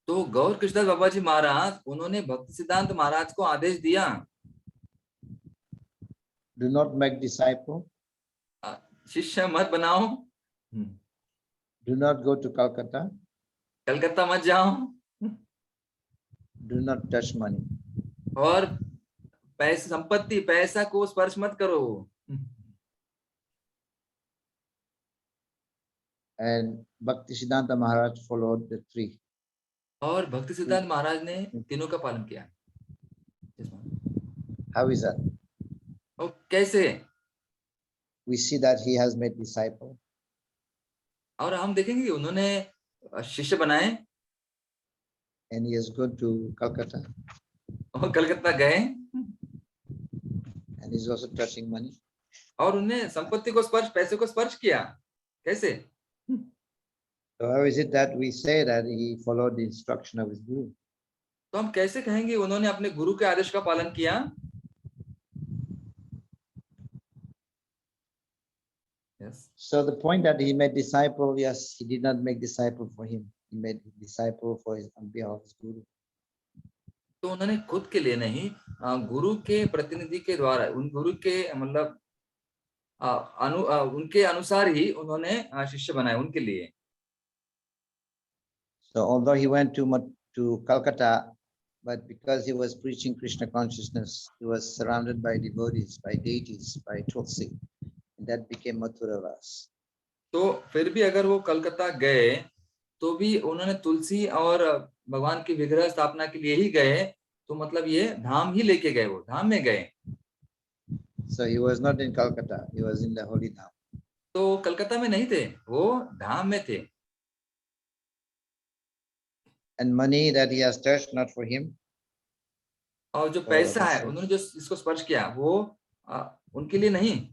तो गौर कृष्णदास बाबा जी महाराज उन्होंने भक्ति सिद्धांत महाराज को आदेश दिया, Do not make disciple. शिष्य मत बनाओ. Do not go to Calcutta. Calcutta मत जाओ. Do not touch money. और पैसे संपत्ति पैसा को स्पर्श मत करो. And Bhaktisiddhanta Maharaj followed the 3. और भक्ति सिद्धांत महाराज ने तीनों का पालन किया. How is that? और कैसे? We see that he has made disciple. और हम देखेंगे कि उन्होंने शिष्य बनाए And he has gone to Calcutta. और कलकत्ता गए And he's also touching money. और उन्हें संपत्ति को स्पर्श, पैसे को स्पर्श किया. कैसे? So how is it that we say that he followed the instruction of his guru? तो हम कैसे कहेंगे उन्होंने अपने गुरु के आदेश का पालन किया? Yes. So the point that he made disciple, yes, he did not make disciple for him. He made disciple for his on behalf of his guru. तो उन्होंने खुद के लिए नहीं, गुरु के प्रतिनिधि के द्वारा, उन गुरु के मतलब उनके अनुसार ही उन्होंने शिष्य बनाए उनके लिए. So although he went to Calcutta, but because he was preaching Krishna consciousness, he was surrounded by devotees, by deities, by Tulsi. And that became Mathuravas. तो फिर भी अगर वो कलकत्ता गए तो भी उन्होंने तुलसी और भगवान की विग्रह स्थापना के लिए ही गए, तो मतलब ये धाम ही लेके गए, वो धाम में गए. So he was not in Calcutta, he was in the holy Dham. तो कलकत्ता में नहीं थे, वो धाम में थे. And money that he has touched, not for him. और जो पैसा है उन्होंने जो इसको स्पर्श किया वो उनके लिए नहीं।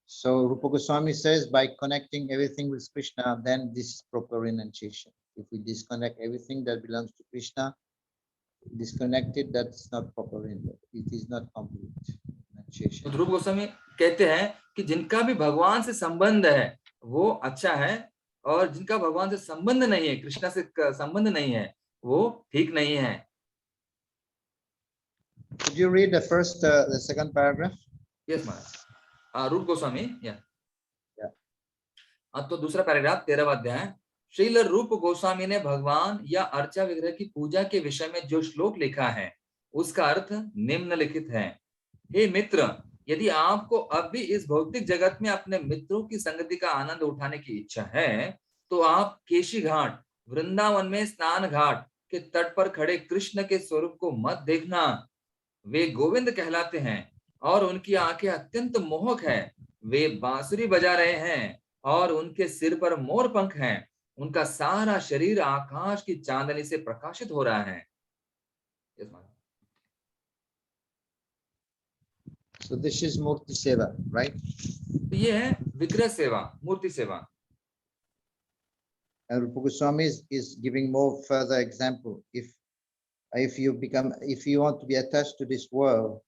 So Rupa Goswami says by connecting everything with Krishna, then this is proper renunciation. If we disconnect everything that belongs to Krishna, disconnected, that's not proper renunciation. It is not complete renunciation. तो ध्रुव गोस्वामी कहते हैं कि जिनका भी भगवान से संबंध है वो अच्छा है, और जिनका भगवान से संबंध नहीं है, कृष्णा से संबंध नहीं है, वो ठीक नहीं है। Could you read the second paragraph? Yes Maharaj. Rup Goswami या Yeah. तो दूसरा पैराग्राफ 13वां अध्याय। श्रील रूप गोस्वामी ने भगवान या अर्चा विग्रह की पूजा के विषय में जो श्लोक लिखा है उसका अर्थ निम्नलिखित है। हे मित्र, यदि आपको अब भी इस भौतिक जगत में अपने मित्रों की संगति का आनंद उठाने की इच्छा है तो आप केशी घाट, वृंदावन में स्नान घाट के तट पर खड़े कृष्ण के स्वरूप को मत देखना। वे गोविंद कहलाते हैं और उनकी आंखें अत्यंत मोहक है। वे बांसुरी बजा रहे हैं और उनके सिर पर मोर पंख हैं। उनका सारा शरीर आकाश की चांदनी से प्रकाशित हो रहा है। So this is Murti Seva, right? तो ये है विग्रह सेवा, मूर्ति सेवा। And Rupa Goswami is giving more further example. If you want to be attached to this world,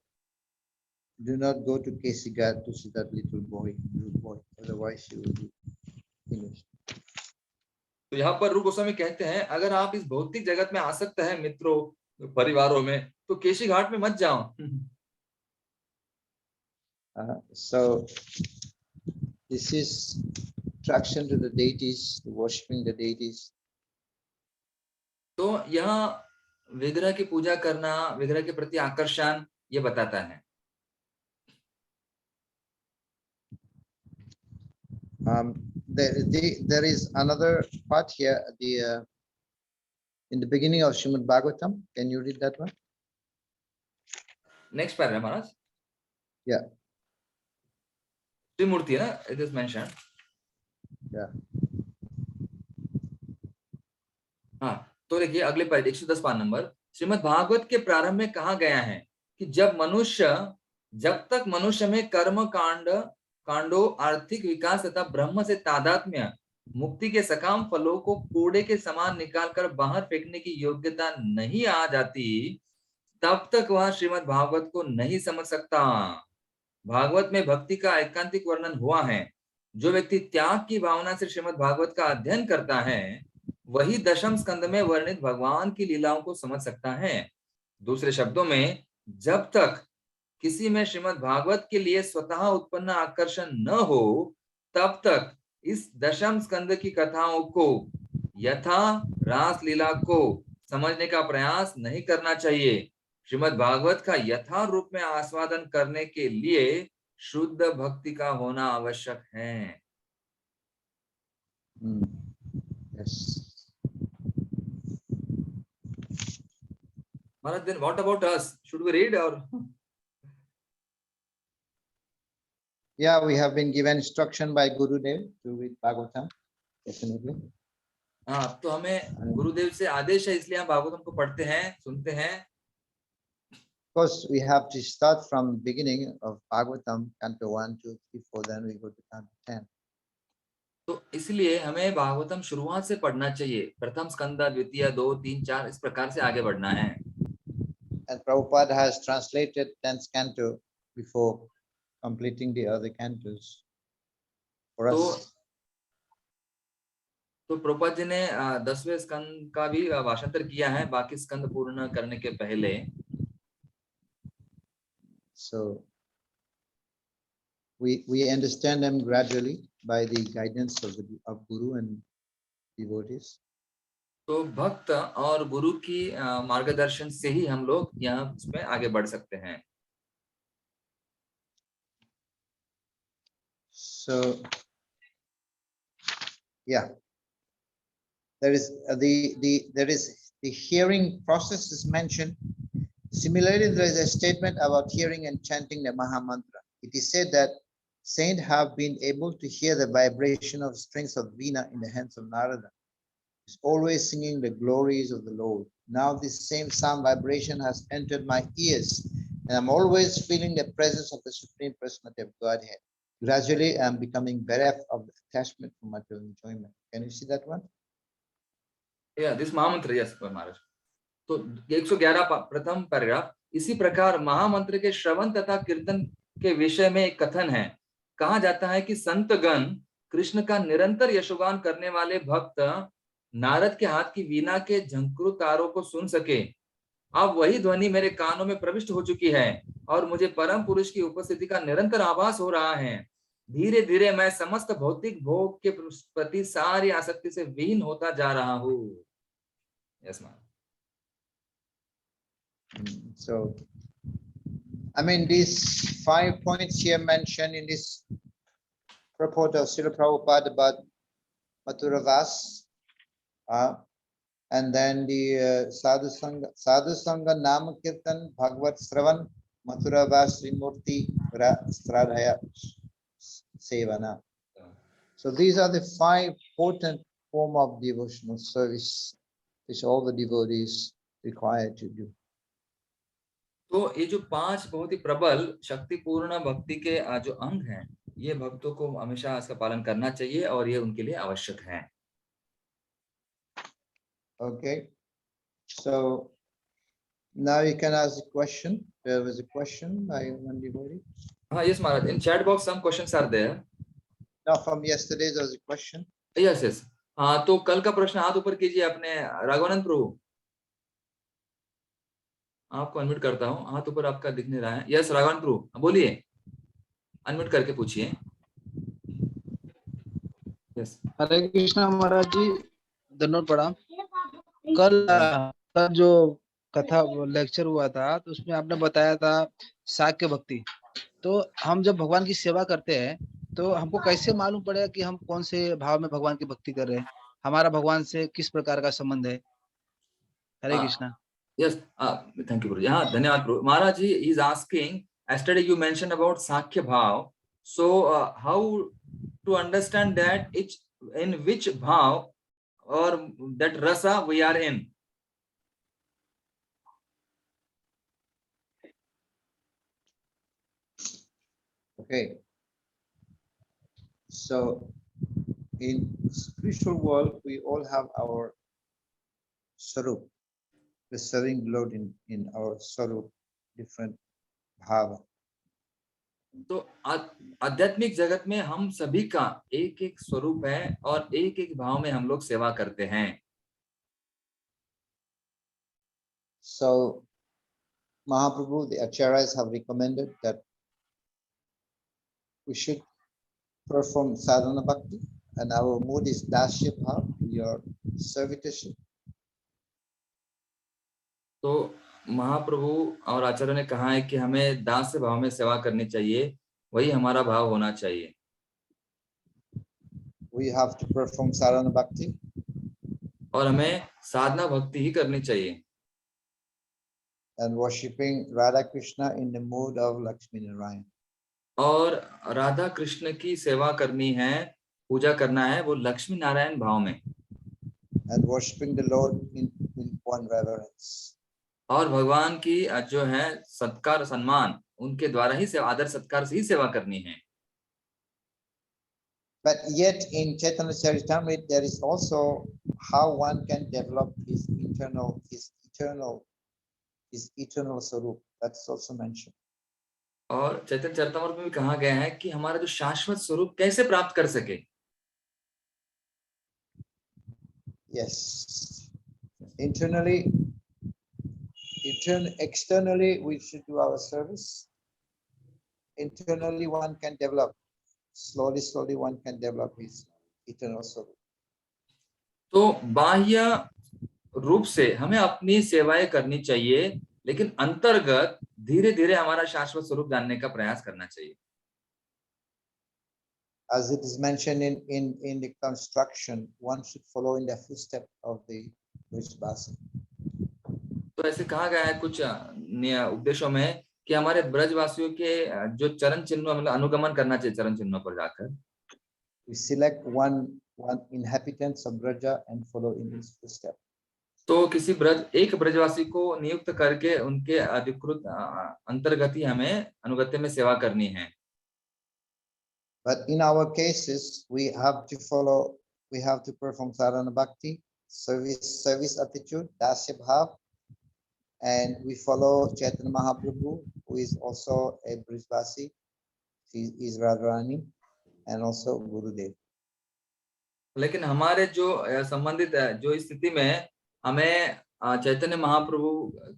do not go to Kesighat to see that little boy, otherwise you will be finished. तो यहाँ पर रूप गोस्वामी कहते हैं अगर आप इस भौतिक जगत में आसक्त है मित्रों, परिवारों में, तो केशी घाट में मत जाओ। So this is attraction to the deities, worshipping the deities. तो यहाँ विग्रह की पूजा करना, विग्रह के प्रति आकर्षण ये बताता है। There is another part here, in the beginning of Srimad Bhagavatam. Can you read that one? Next paragraph Maharaj. Yeah. त्रिमूर्ति है ना, it is mentioned. Yeah. हाँ, तो देखिए अगले पद 110 पान नंबर। श्रीमद् भागवत के प्रारंभ में कहा गया है कि जब तक मनुष्य में कर्म कांडों, आर्थिक विकास तथा ब्रह्म से तादात्म्य, मुक्ति के सकाम फलों को कूड़े के समान निकालकर बाहर फेंकने की योग्यता नहीं आ जाती, तब तक वह श्रीमद् भागवत को नहीं समझ सकता। भागवत में भक्ति का एकांतिक वर्णन हुआ है। जो व्यक्ति त्याग की भावना से श्रीमद् भागवत का अध्ययन करता है वही दशम स्कंद में वर्णित भगवान की लीलाओं को समझ सकता है। दूसरे शब्दों में, जब तक किसी में श्रीमद् भागवत के लिए स्वतः उत्पन्न आकर्षण न हो तब तक इस दशम स्कंद की कथाओं को यथा रास लीला को समझने का प्रयास नहीं करना चाहिए। श्रीमद् भागवत का यथार्थ रूप में आस्वादन करने के लिए शुद्ध भक्ति का होना आवश्यक है। Yes. Maharaj, then what about us? Should we read or? Yeah, we have been given instruction by Gurudev to read Bhagavatam, definitely. हाँ, तो हमें गुरुदेव से आदेश है, इसलिए हम भागवतम को पढ़ते हैं, सुनते हैं। Of course, we have to start from beginning of Bhagavatam, Canto 1, 2, 3, 4, then we go to Canto 10. तो इसलिए हमें भागवतम शुरुआत से पढ़ना चाहिए। प्रथम स्कंद, द्वितीय, 2, 3, 4 इस प्रकार से आगे बढ़ना है। And Prabhupada has translated 10th canto before completing the other cantos for us. तो प्रभुपाद जी ने 10वें स्कंद का भी भाषांतर किया है बाकी स्कंद पूर्ण करने के पहले। So we understand them gradually by the guidance of Guru and devotees. तो भक्त और गुरु की मार्गदर्शन से ही हम लोग यहाँ इसमें आगे बढ़ सकते हैं। So yeah, there is the hearing process is mentioned. Similarly, there is a statement about hearing and chanting the Maha Mantra. It is said that saints have been able to hear the vibration of strings of Veena in the hands of Narada. is always singing the glories of the Lord. Now this same sound vibration has entered my ears, and I'm always feeling the presence of the Supreme Personality of Godhead. Gradually, I'm becoming bereft of the attachment for material enjoyment. Can you see that one? Yeah, this महामंत्र, yes, महाराज. तो 111 प्रथम पैराग्राफ. इसी प्रकार महामंत्र के श्रवण तथा कीर्तन के विषय में एक कथन है. कहा जाता है कि संतगण कृष्ण का निरंतर यशोगान करने वाले भक्त नारद के हाथ की वीणा के झंकृ तारों को सुन सके. अब वही ध्वनि मेरे कानों में प्रविष्ट हो चुकी है और मुझे परम पुरुष की उपस्थिति का निरंतर आभास हो रहा है. धीरे धीरे मैं समस्त भौतिक भोग के प्रति सारी आसक्ति से विहीन होता जा रहा हूँ. Yes, ma'am. So, I mean, these 5 points here mentioned in this purport of Srila Prabhupada about Mathuravas, and then the Sadhu Sangha Nama Kirtan Bhagavad Sravan Mathuravas Srimurti Stradhaya Sevana. So these are the 5 potent form of devotional service which all the devotees required to do. तो ये जो 5 बहुत ही प्रबल शक्तिपूर्ण भक्ति के जो अंग हैं, ये भक्तों को हमेशा इसका पालन करना चाहिए और ये उनके लिए आवश्यक है. Okay, so now you can ask a question. There was a question by one devotee. Yes, Maharaj. In chat box, some questions are there. Now from yesterday there was a question. Yes, yes. तो कल का प्रश्न हाथ ऊपर कीजिए अपने राघवानंद प्रभु. आपको अनम्यूट करता हूँ. हाथ ऊपर आपका दिख नहीं रहा है. यस, राघवानंद प्रभु बोलिए. अनम्यूट करके पूछिए. यस. हरे कृष्णा महाराज जी, धन्यवाद प्रणाम. कल जो कथा लेक्चर हुआ था तो उसमें आपने बताया था साक्य भक्ति. तो हम जब भगवान की सेवा करते हैं तो हमको कैसे मालूम पड़ेगा कि हम कौन से भाव में भगवान की भक्ति कर रहे हैं, हमारा भगवान से किस प्रकार का संबंध है? हरे Krishna. Yes, thank you, Guruji. धन्यवाद प्रभु. Maharaj ji is asking, yesterday you mentioned about Sakya Bhav. So how to understand that in which bhav or that rasa we are in? Okay. So in spiritual world, we all have our sarup, the serving Lord in our sarup, different bhava. तो आध्यात्मिक जगत में हम सभी का एक एक स्वरूप है और एक एक भाव में हम लोग सेवा करते हैं. So Mahaprabhu, the acharyas have recommended that we should perform sadhana bhakti, and our mood is dasya bhav, your servitorship. तो महाप्रभु और आचार्य ने कहा है कि हमें दास्य भाव में सेवा करनी चाहिए, वही हमारा भाव होना चाहिए. We have to perform sadhana bhakti, और हमें साधना भक्ति ही करनी चाहिए. and worshipping Radha Krishna in the mood of Lakshmi Narayan. और राधा कृष्ण की सेवा करनी है, पूजा करना है वो लक्ष्मी नारायण भाव में. And worshipping the Lord in one reverence. और भगवान की जो है सत्कार सम्मान उनके द्वारा ही सेवा, आदर सत्कार से ही सेवा करनी है. But yet in Chaitanya Charitamrita there is also how one can develop his eternal sarup. That's also mentioned. और चैतन्य चरितामृत में भी कहा गया है कि हमारा जो शाश्वत स्वरूप कैसे प्राप्त कर सके. Yes. Externally we should do our service. Internally one can develop. Slowly one can develop his eternal sarup. तो बाह्य रूप से हमें अपनी सेवाएं करनी चाहिए, लेकिन अंतर्गत धीरे धीरे हमारा शाश्वत स्वरूप जानने का प्रयास करना चाहिए. As it is mentioned in the construction, one should follow in the footsteps of the Vrishabhasa. तो ऐसे कहा गया है कुछ उपदेशों में कि हमारे ब्रजवासियों के जो चरण चिन्ह मतलब अनुगमन करना चाहिए. चरण चिन्हों पर जाकर we select one one inhabitants of Braja and follow in his footsteps. तो किसी एक ब्रजवासी को नियुक्त करके उनके अधिकृत अंतर्गत ही हमें अनुगत्य में सेवा करनी है। But in our cases, we have to perform sadhana bhakti, service attitude, dasya bhav, and we follow Chaitanya Mahaprabhu, who is also a Brijvasi. He is Radharani, and also Gurudev. लेकिन हमारे जो संबंधित जो स्थिति में हमें चैतन्य महाप्रभु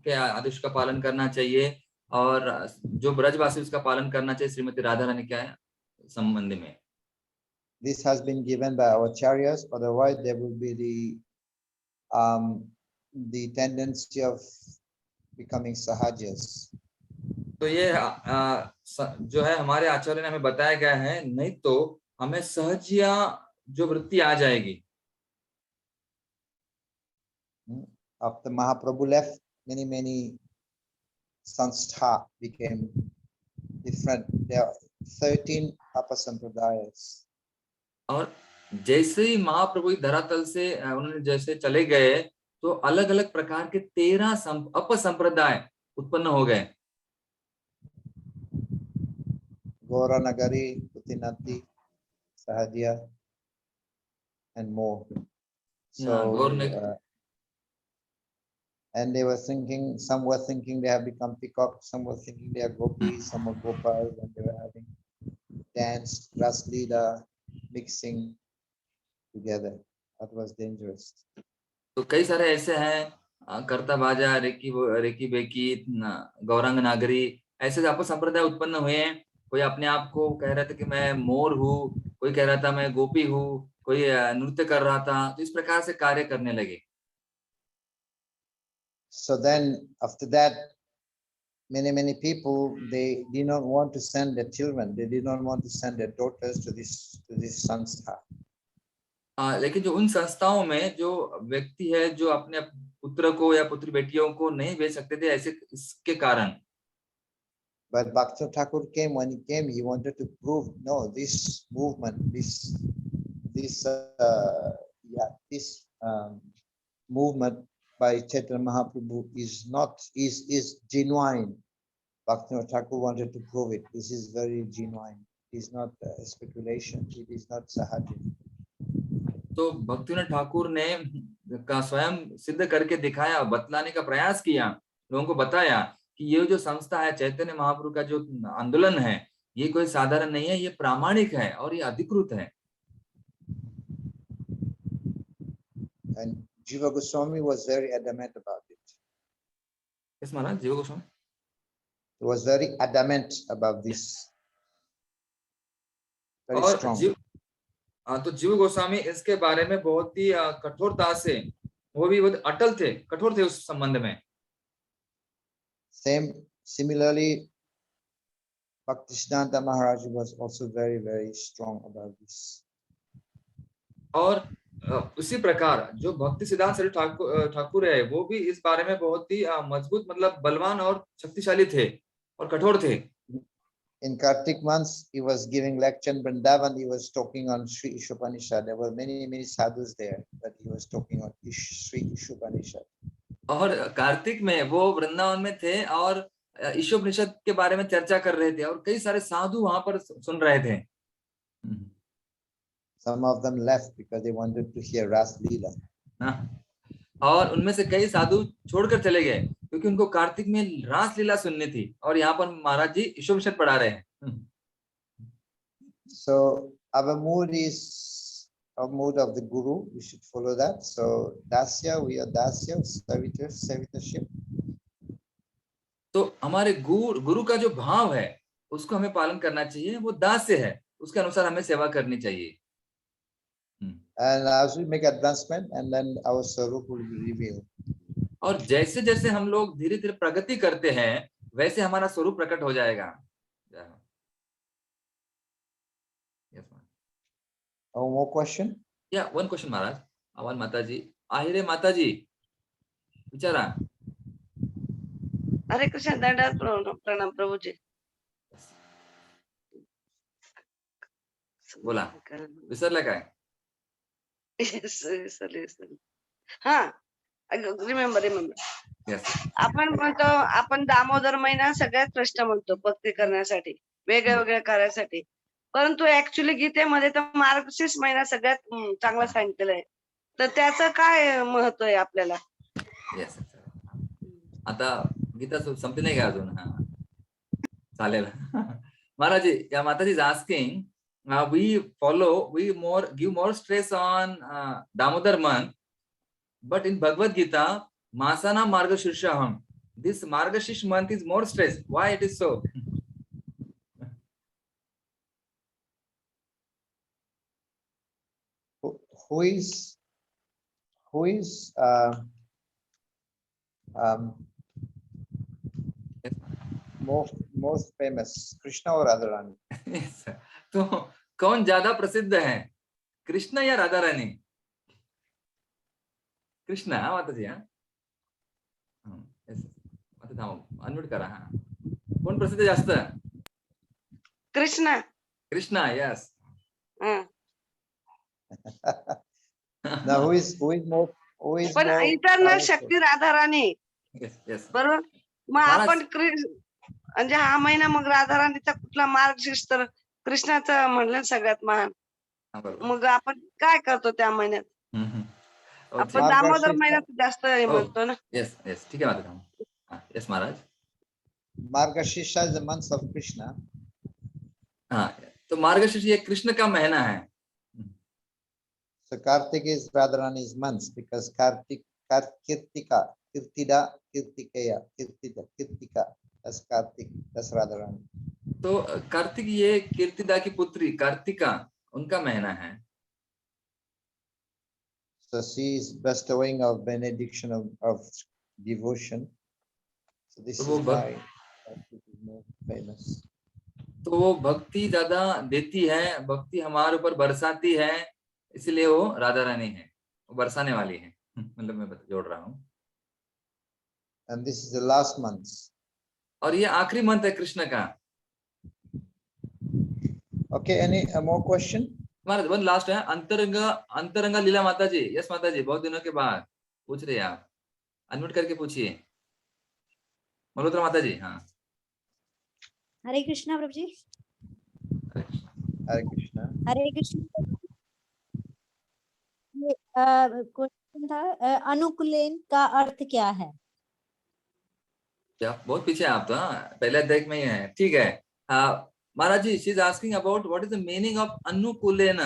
के आदेश का पालन करना चाहिए और जो ब्रजवासी उसका पालन करना चाहिए श्रीमती राधा रानी के संबंध में। This has been given by our acharyas, otherwise there will be the tendency of becoming sahajas. तो ये जो है हमारे आचार्य ने हमें बताया गया है, नहीं तो हमें सहजिया जो वृत्ति आ जाएगी। After Mahaprabhu left, many sanstha became different. There are 13 apasampradayas. और जैसे ही महाप्रभु धरातल से उन्होंने जैसे चले गए तो अलग अलग प्रकार के 13 अपसंप्रदाय उत्पन्न हो गए। Gaura Nagari, Putinati, Sahajiya, and more. So, and they were thinking, some were thinking they have become peacocks, some were thinking they are gopis, some were gopals, and they were having dance, ras leela, mixing together. That was dangerous. तो कई सारे ऐसे हैं करता बाजा, रेकी बेकी, गौरांग नागरी, ऐसे आपस संप्रदाय उत्पन्न हुए हैं। कोई अपने आप को कह रहा था कि मैं मोर हूँ, कोई कह रहा था मैं गोपी हूँ, कोई नृत्य कर रहा था, तो इस प्रकार से कार्य करने लगे। So then after that, many people, they did not want to send their children, they did not want to send their daughters to this sanstha. लेकिन जो उन संस्थाओं में जो व्यक्ति है जो अपने पुत्र को या पुत्री बेटियों को नहीं भेज सकते थे, ऐसे इसके कारण। But Bhakta Thakur came. When he came, he wanted to prove, no, this movement, this movement by Chaitanya Mahaprabhu is genuine. Bhakta Thakur wanted to prove it. This is very genuine. It is not speculation. It is not sahaja. तो भक्तिनाथ ठाकुर ने का स्वयं सिद्ध करके दिखाया, बतलाने का प्रयास किया, लोगों को बताया कि ये जो संस्था है चैतन्य महाप्रभु का जो आंदोलन है, ये कोई साधारण नहीं है, ये प्रामाणिक है और ये अधिकृत है। And Jiva Goswami was very adamant about it. Yes, Maharaj, Jiva Goswami He was very adamant about this. Very strong. तो जीव गोस्वामी इसके बारे में बहुत ही कठोरता से, वो भी बहुत अटल थे, कठोर थे उस संबंध में। Similarly, Bhaktisiddhanta Maharaj was also very strong about this. और उसी प्रकार जो भक्ति सिद्धांत ठाकुर है, वो भी इस बारे में बहुत ही मजबूत, मतलब बलवान और शक्तिशाली थे और कठोर थे। In Kartik months, he was giving lecture in Vrindavan. He was talking on Sri Ishopanishad. There were many sadhus there, but he was talking on Sri Ishopanishad. और कार्तिक में वो वृंदावन में थे और ईशोपनिषद के बारे में चर्चा कर रहे थे और कई सारे साधु वहां पर सुन रहे थे। Some of them left because they wanted to hear Ras Leela. और उनमें से कई साधु छोड़कर चले गए क्योंकि उनको कार्तिक में रास लीला सुननी थी और यहाँ पर महाराज जी ईशोपनिषद पढ़ा रहे हैं। So our mood is a mood of the Guru. We should follow that. So dasya, we are dasya, servitorship. तो हमारे गुरु का जो भाव है उसको हमें पालन करना चाहिए, वो दास्य है, उसके अनुसार हमें सेवा करनी चाहिए। And as we make advancement, and then our swarup will be revealed. और जैसे जैसे हम लोग धीरे धीरे प्रगति करते हैं, वैसे हमारा स्वरूप प्रकट हो जाएगा। Oh, more question? Yeah, one question, Maharaj. Awan Mataji. Ahire Mataji. विचारा। हरे कृष्ण, दंडवत प्रणाम प्रभु जी। बोला विसरला काय? Yes. हा, रिमेंबर. Yes. आपण म्हणतो आपण दामोदर महिना सगळ्यात श्रेष्ठ म्हणतो भक्ती करण्यासाठी, वेगळ्या वेगळ्या कार्यासाठी. परंतु ऍक्च्युली गीतेमध्ये तर मार्गशीर्ष महिना सगळ्यात चांगला सांगितलेला आहे. तर त्याचं काय महत्व आहे आपल्याला? Yes. आता गीता संपली नाही का अजून? हा, चालेल. महाराज जी, या माताजी is asking, we give more stress on Damodar month, but in Bhagavad Gita, Masana Margashirshaham, this Margashish month is more stress. Why it is so? Who is most famous, Krishna or Radharani? Yes. तो कौन ज्यादा प्रसिद्ध है, कृष्ण या राधा रानी? कृष्ण. हा माताजी. हा, अनम्यूट करा. हा, कोण प्रसिद्ध जास्त? Krishna. Krishna. Yes. Now who is more पण इटर्नल शक्ती राधा राणी. Yes. बरोबर. मग आपण म्हणजे हा महिना मग राधा राणीचा कुठला मार्गशीर्ष तर कृष्णाचं म्हणलं सगळ्यात महान. मग आपण काय करतो त्या महिन्यात? आपण दामोदर महिन्यात जास्त म्हणतो ना. Yes. ठीक है माता. Yes Maharaj. Margashirsha is the month of Krishna. हाँ, तो मार्गशीर्ष ये कृष्ण का महीना है. So Kartik is Radharani's month because Kirtika, that's Kartik, that's Radharani. तो कार्तिक ये कीर्तिदा की पुत्री कार्तिका उनका महीना है. So she is bestowing of benediction of devotion. So this is why Kartik is more famous. तो वो भक्ति ज्यादा देती है, भक्ति हमारे ऊपर बरसाती है, इसलिए वो राधा रानी है, वो बरसाने वाली है. मतलब मैं जोड़ रहा हूँ. And this is the last month. और ये आखिरी मंथ है कृष्ण का. Okay, any more question? महाराज वन लास्ट है. अंतरंगा लीला माता जी. यस माता जी, बहुत दिनों के बाद पूछ रहे हैं आप. अनम्यूट करके पूछिए मल्होत्रा माता जी. हाँ, हरे कृष्णा प्रभु जी. Hare Krishna. हरे कृष्णा. क्वेश्चन था, अनुकूलन का अर्थ क्या है? क्या बहुत पीछे आप तो. हाँ, पहले अध्याय में ही है. ठीक है Maharaj ji, she is asking about what is the meaning of अनुकूलेन.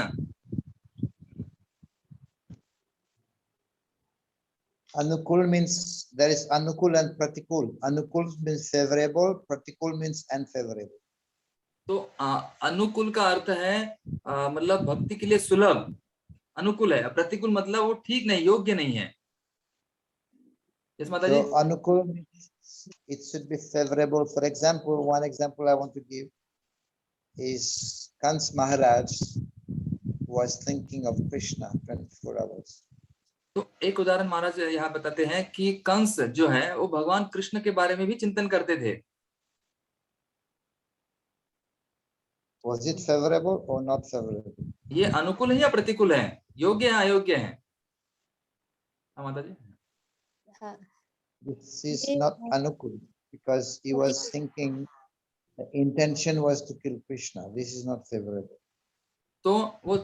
Anukul means there is Anukul and Pratikul. Anukul means favorable, Pratikul means unfavorable. तो अनुकूल का अर्थ है मतलब भक्ति के लिए सुलभ. अनुकूल है. प्रतिकूल मतलब वो ठीक नहीं, योग्य नहीं है. यस माता जी. So Anukul means it should be favorable. For example, one example I want to give is Kans Maharaj was thinking of Krishna 24 hours. तो एक उदाहरण महाराज यहाँ बताते हैं कि कंस जो है वो भगवान कृष्ण के बारे में भी चिंतन करते थे. Was it favorable or not favorable? ये अनुकूल है या प्रतिकूल है, योग्य है अयोग्य है? माता जी. This is not Anukul because he was thinking the intention was to kill Krishna. This is not favorable. तो वो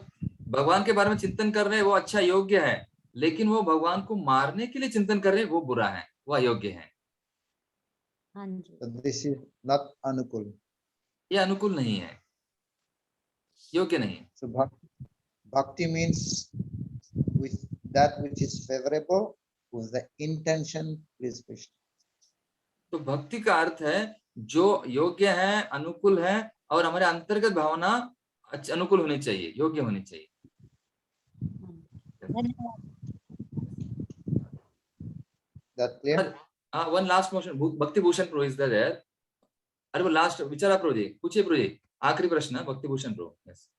भगवान के बारे में चिंतन कर रहे हैं, वो अच्छा योग्य है, लेकिन वो भगवान को मारने के लिए चिंतन कर रहे हैं, वो बुरा है, वो अयोग्य है. So this is not Anukul. ये अनुकूल नहीं है, योग्य नहीं. So bhakti means with that which is favorable with the intention please Krishna. तो भक्ति का अर्थ है जो योग्य है, अनुकूल है और हमारे अंतर्गत भावना अनुकूल होनी चाहिए, योग्य होनी चाहिए. That clear? One last motion. भक्ति भूषण प्रो is there. अरे वो लास्ट विचारा प्रो जी, पूछिए प्रो जी, आखिरी प्रश्न भक्ति भूषण प्रो. यस.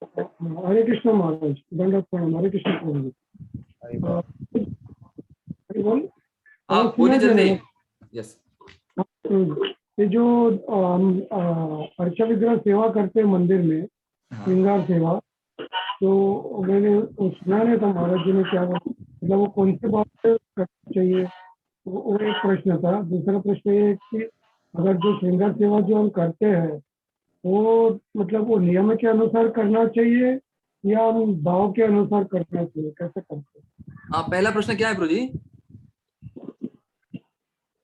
हरे कृष्ण महाराज, दंडवत प्रणाम. हरे कृष्ण प्रभु जी. हरि बोल. आप बोलिए जल्दी. यस. ये जो अर्चा विग्रह सेवा करते हैं मंदिर में, श्रृंगार सेवा, तो मैंने वो सुना नहीं था महाराज जी ने क्या बोला, मतलब वो कौन से बात पे करना चाहिए, वो एक प्रश्न था। दूसरा प्रश्न ये है कि अगर जो श्रृंगार सेवा जो हम करते हैं वो मतलब वो नियम के अनुसार करना चाहिए या हम भाव के अनुसार करना चाहिए, कैसे करते हैं? पहला प्रश्न क्या है प्रभु जी?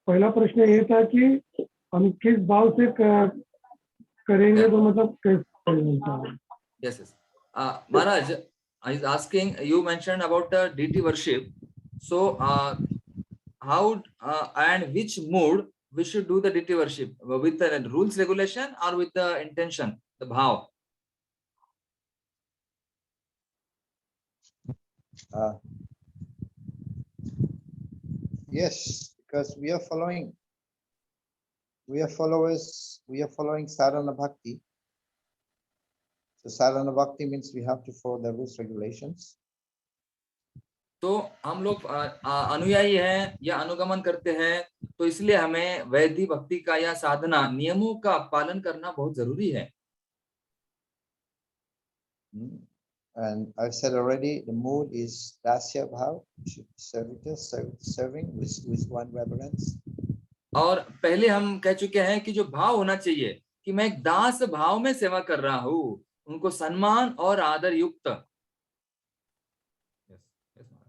पहला प्रश्न ये था कि हम किस भाव से करेंगे, तो मतलब कैसे करेंगे? Yes, yes. Maharaj is asking, you mentioned about deity worship. So, how and which mood we should do the deity worship? With the rules, regulation, or with the intention, the bhav? Yes, because we are following sadhana bhakti. So sadhana bhakti means we have to follow the rules, regulations. तो हम लोग अनुयायी हैं या अनुगमन करते हैं, तो इसलिए हमें वैदिक भक्ति का या साधना नियमों का पालन करना बहुत जरूरी है। And I've said already, the mood is dasya bhav, serving with one reverence. और पहले हम कह चुके हैं कि जो भाव होना चाहिए कि मैं एक दास भाव में सेवा कर रहा हूँ, उनको सम्मान और आदर युक्त।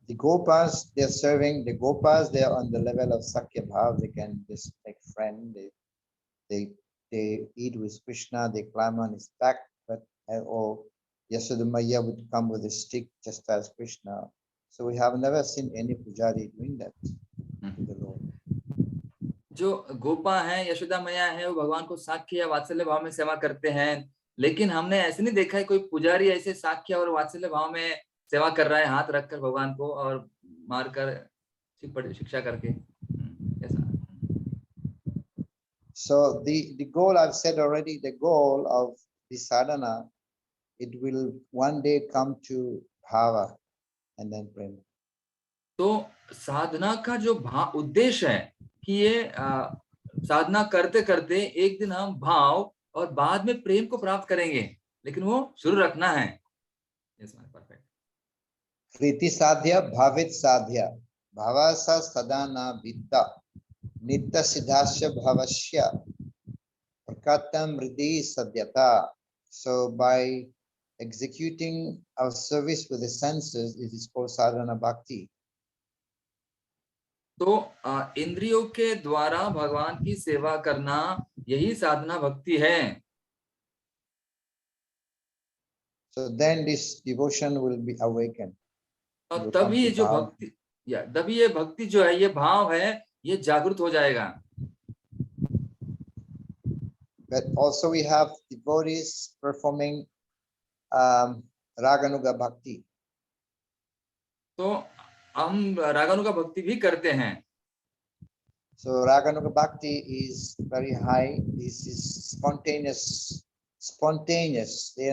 The Gopas, they're serving, the Gopas, they're on the level of Sakya Bhav. They can just make friend, they eat with Krishna, they climb on his back, but or Yashoda Maya would come with a stick just as Krishna. So we have never seen any pujari doing that to the Lord. जो गोपा हैं, यशोदा मैया हैं, वो भगवान को साख्य या वात्सल्य भाव में सेवा करते हैं, लेकिन हमने ऐसे नहीं देखा है कोई पुजारी ऐसे साख्य और वात्सल्य भाव में सेवा कर रहा है, हाथ रखकर भगवान को और मारकर शिक्षा करके। So the goal, I've said already, the goal of the sadhana, it will one day come to bhava and then prema. तो साधना का जो उद्देश्य है कि ये साधना करते करते एक दिन हम भाव और बाद में प्रेम को प्राप्त करेंगे, लेकिन वो शुरू रखना है। Perfect. Kriti sadhya bhavit sadhya bhavasa sadhana vitta nitta siddhasya bhavasya prakatam ridi sadhyata. So by executing our service with the senses, it is called sadhana bhakti. तो इंद्रियों के द्वारा भगवान की सेवा करना यही साधना भक्ति है। So then this devotion will be awakened. और तभी जो भक्ति तभी ये भक्ति जो है, ये भाव है, ये जागृत हो जाएगा। But also we have devotees performing Raganuga Bhakti. तो हम रागानुगा भक्ति भी करते हैं। So Raganuga Bhakti is very high. This is spontaneous. They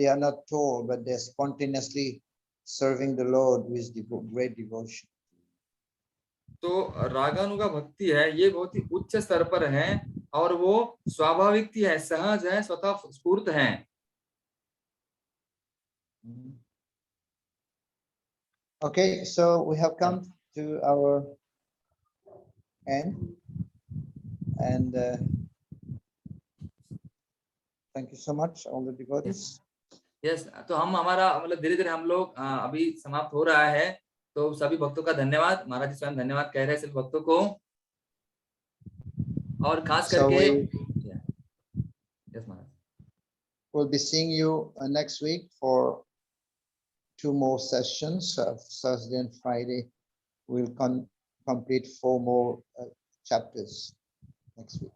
are not told, but they're spontaneously serving the Lord with great devotion. तो रागानुगा भक्ति है, ये बहुत ही उच्च स्तर पर है और वो स्वाभाविक है, सहज है, स्वतः स्फूर्त है। Okay, so we have come to our end, and thank you so much, all the devotees. Yes, तो हम हमारा मतलब धीरे धीरे हम लोग अभी समाप्त हो रहा है, तो सभी भक्तों का धन्यवाद। महाराज जी स्वयं धन्यवाद कह रहे हैं सभी भक्तों को, और खास करके we'll be seeing you next week for 2 more sessions. Thursday and Friday we'll complete 4 more chapters next week.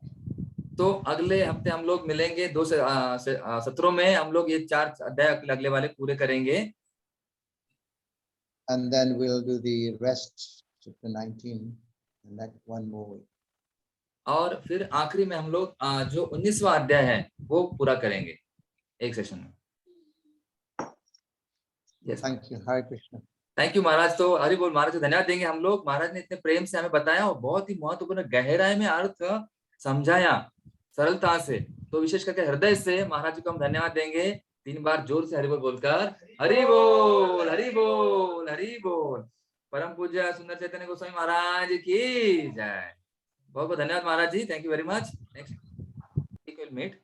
तो अगले हफ्ते हम लोग मिलेंगे 2 सत्रों में, हम लोग ये 4 अध्याय अगले वाले पूरे करेंगे। And then we'll do the rest, chapter 19, and that 1 more week. और फिर आखिरी में हम लोग जो 19वां अध्याय है वो पूरा करेंगे एक सेशन में। Yes. Thank you. Hare Krishna. Thank you Maharaj. तो हरि बोल। महाराज को धन्यवाद देंगे हम लोग। महाराज ने इतने प्रेम से हमें बताया और बहुत ही महत्वपूर्ण गहराई में अर्थ समझाया सरलता से, तो विशेष करके हृदय से महाराज जी को हम धन्यवाद देंगे 3 बार जोर से हरि बोल बोलकर हरि बोल हरि बोल हरि बोल। परम पूज्य सुंदर चैतन्य गोस्वामी महाराज की जय। बहुत बहुत धन्यवाद Maharaj ji, thank you very much. Next week will meet.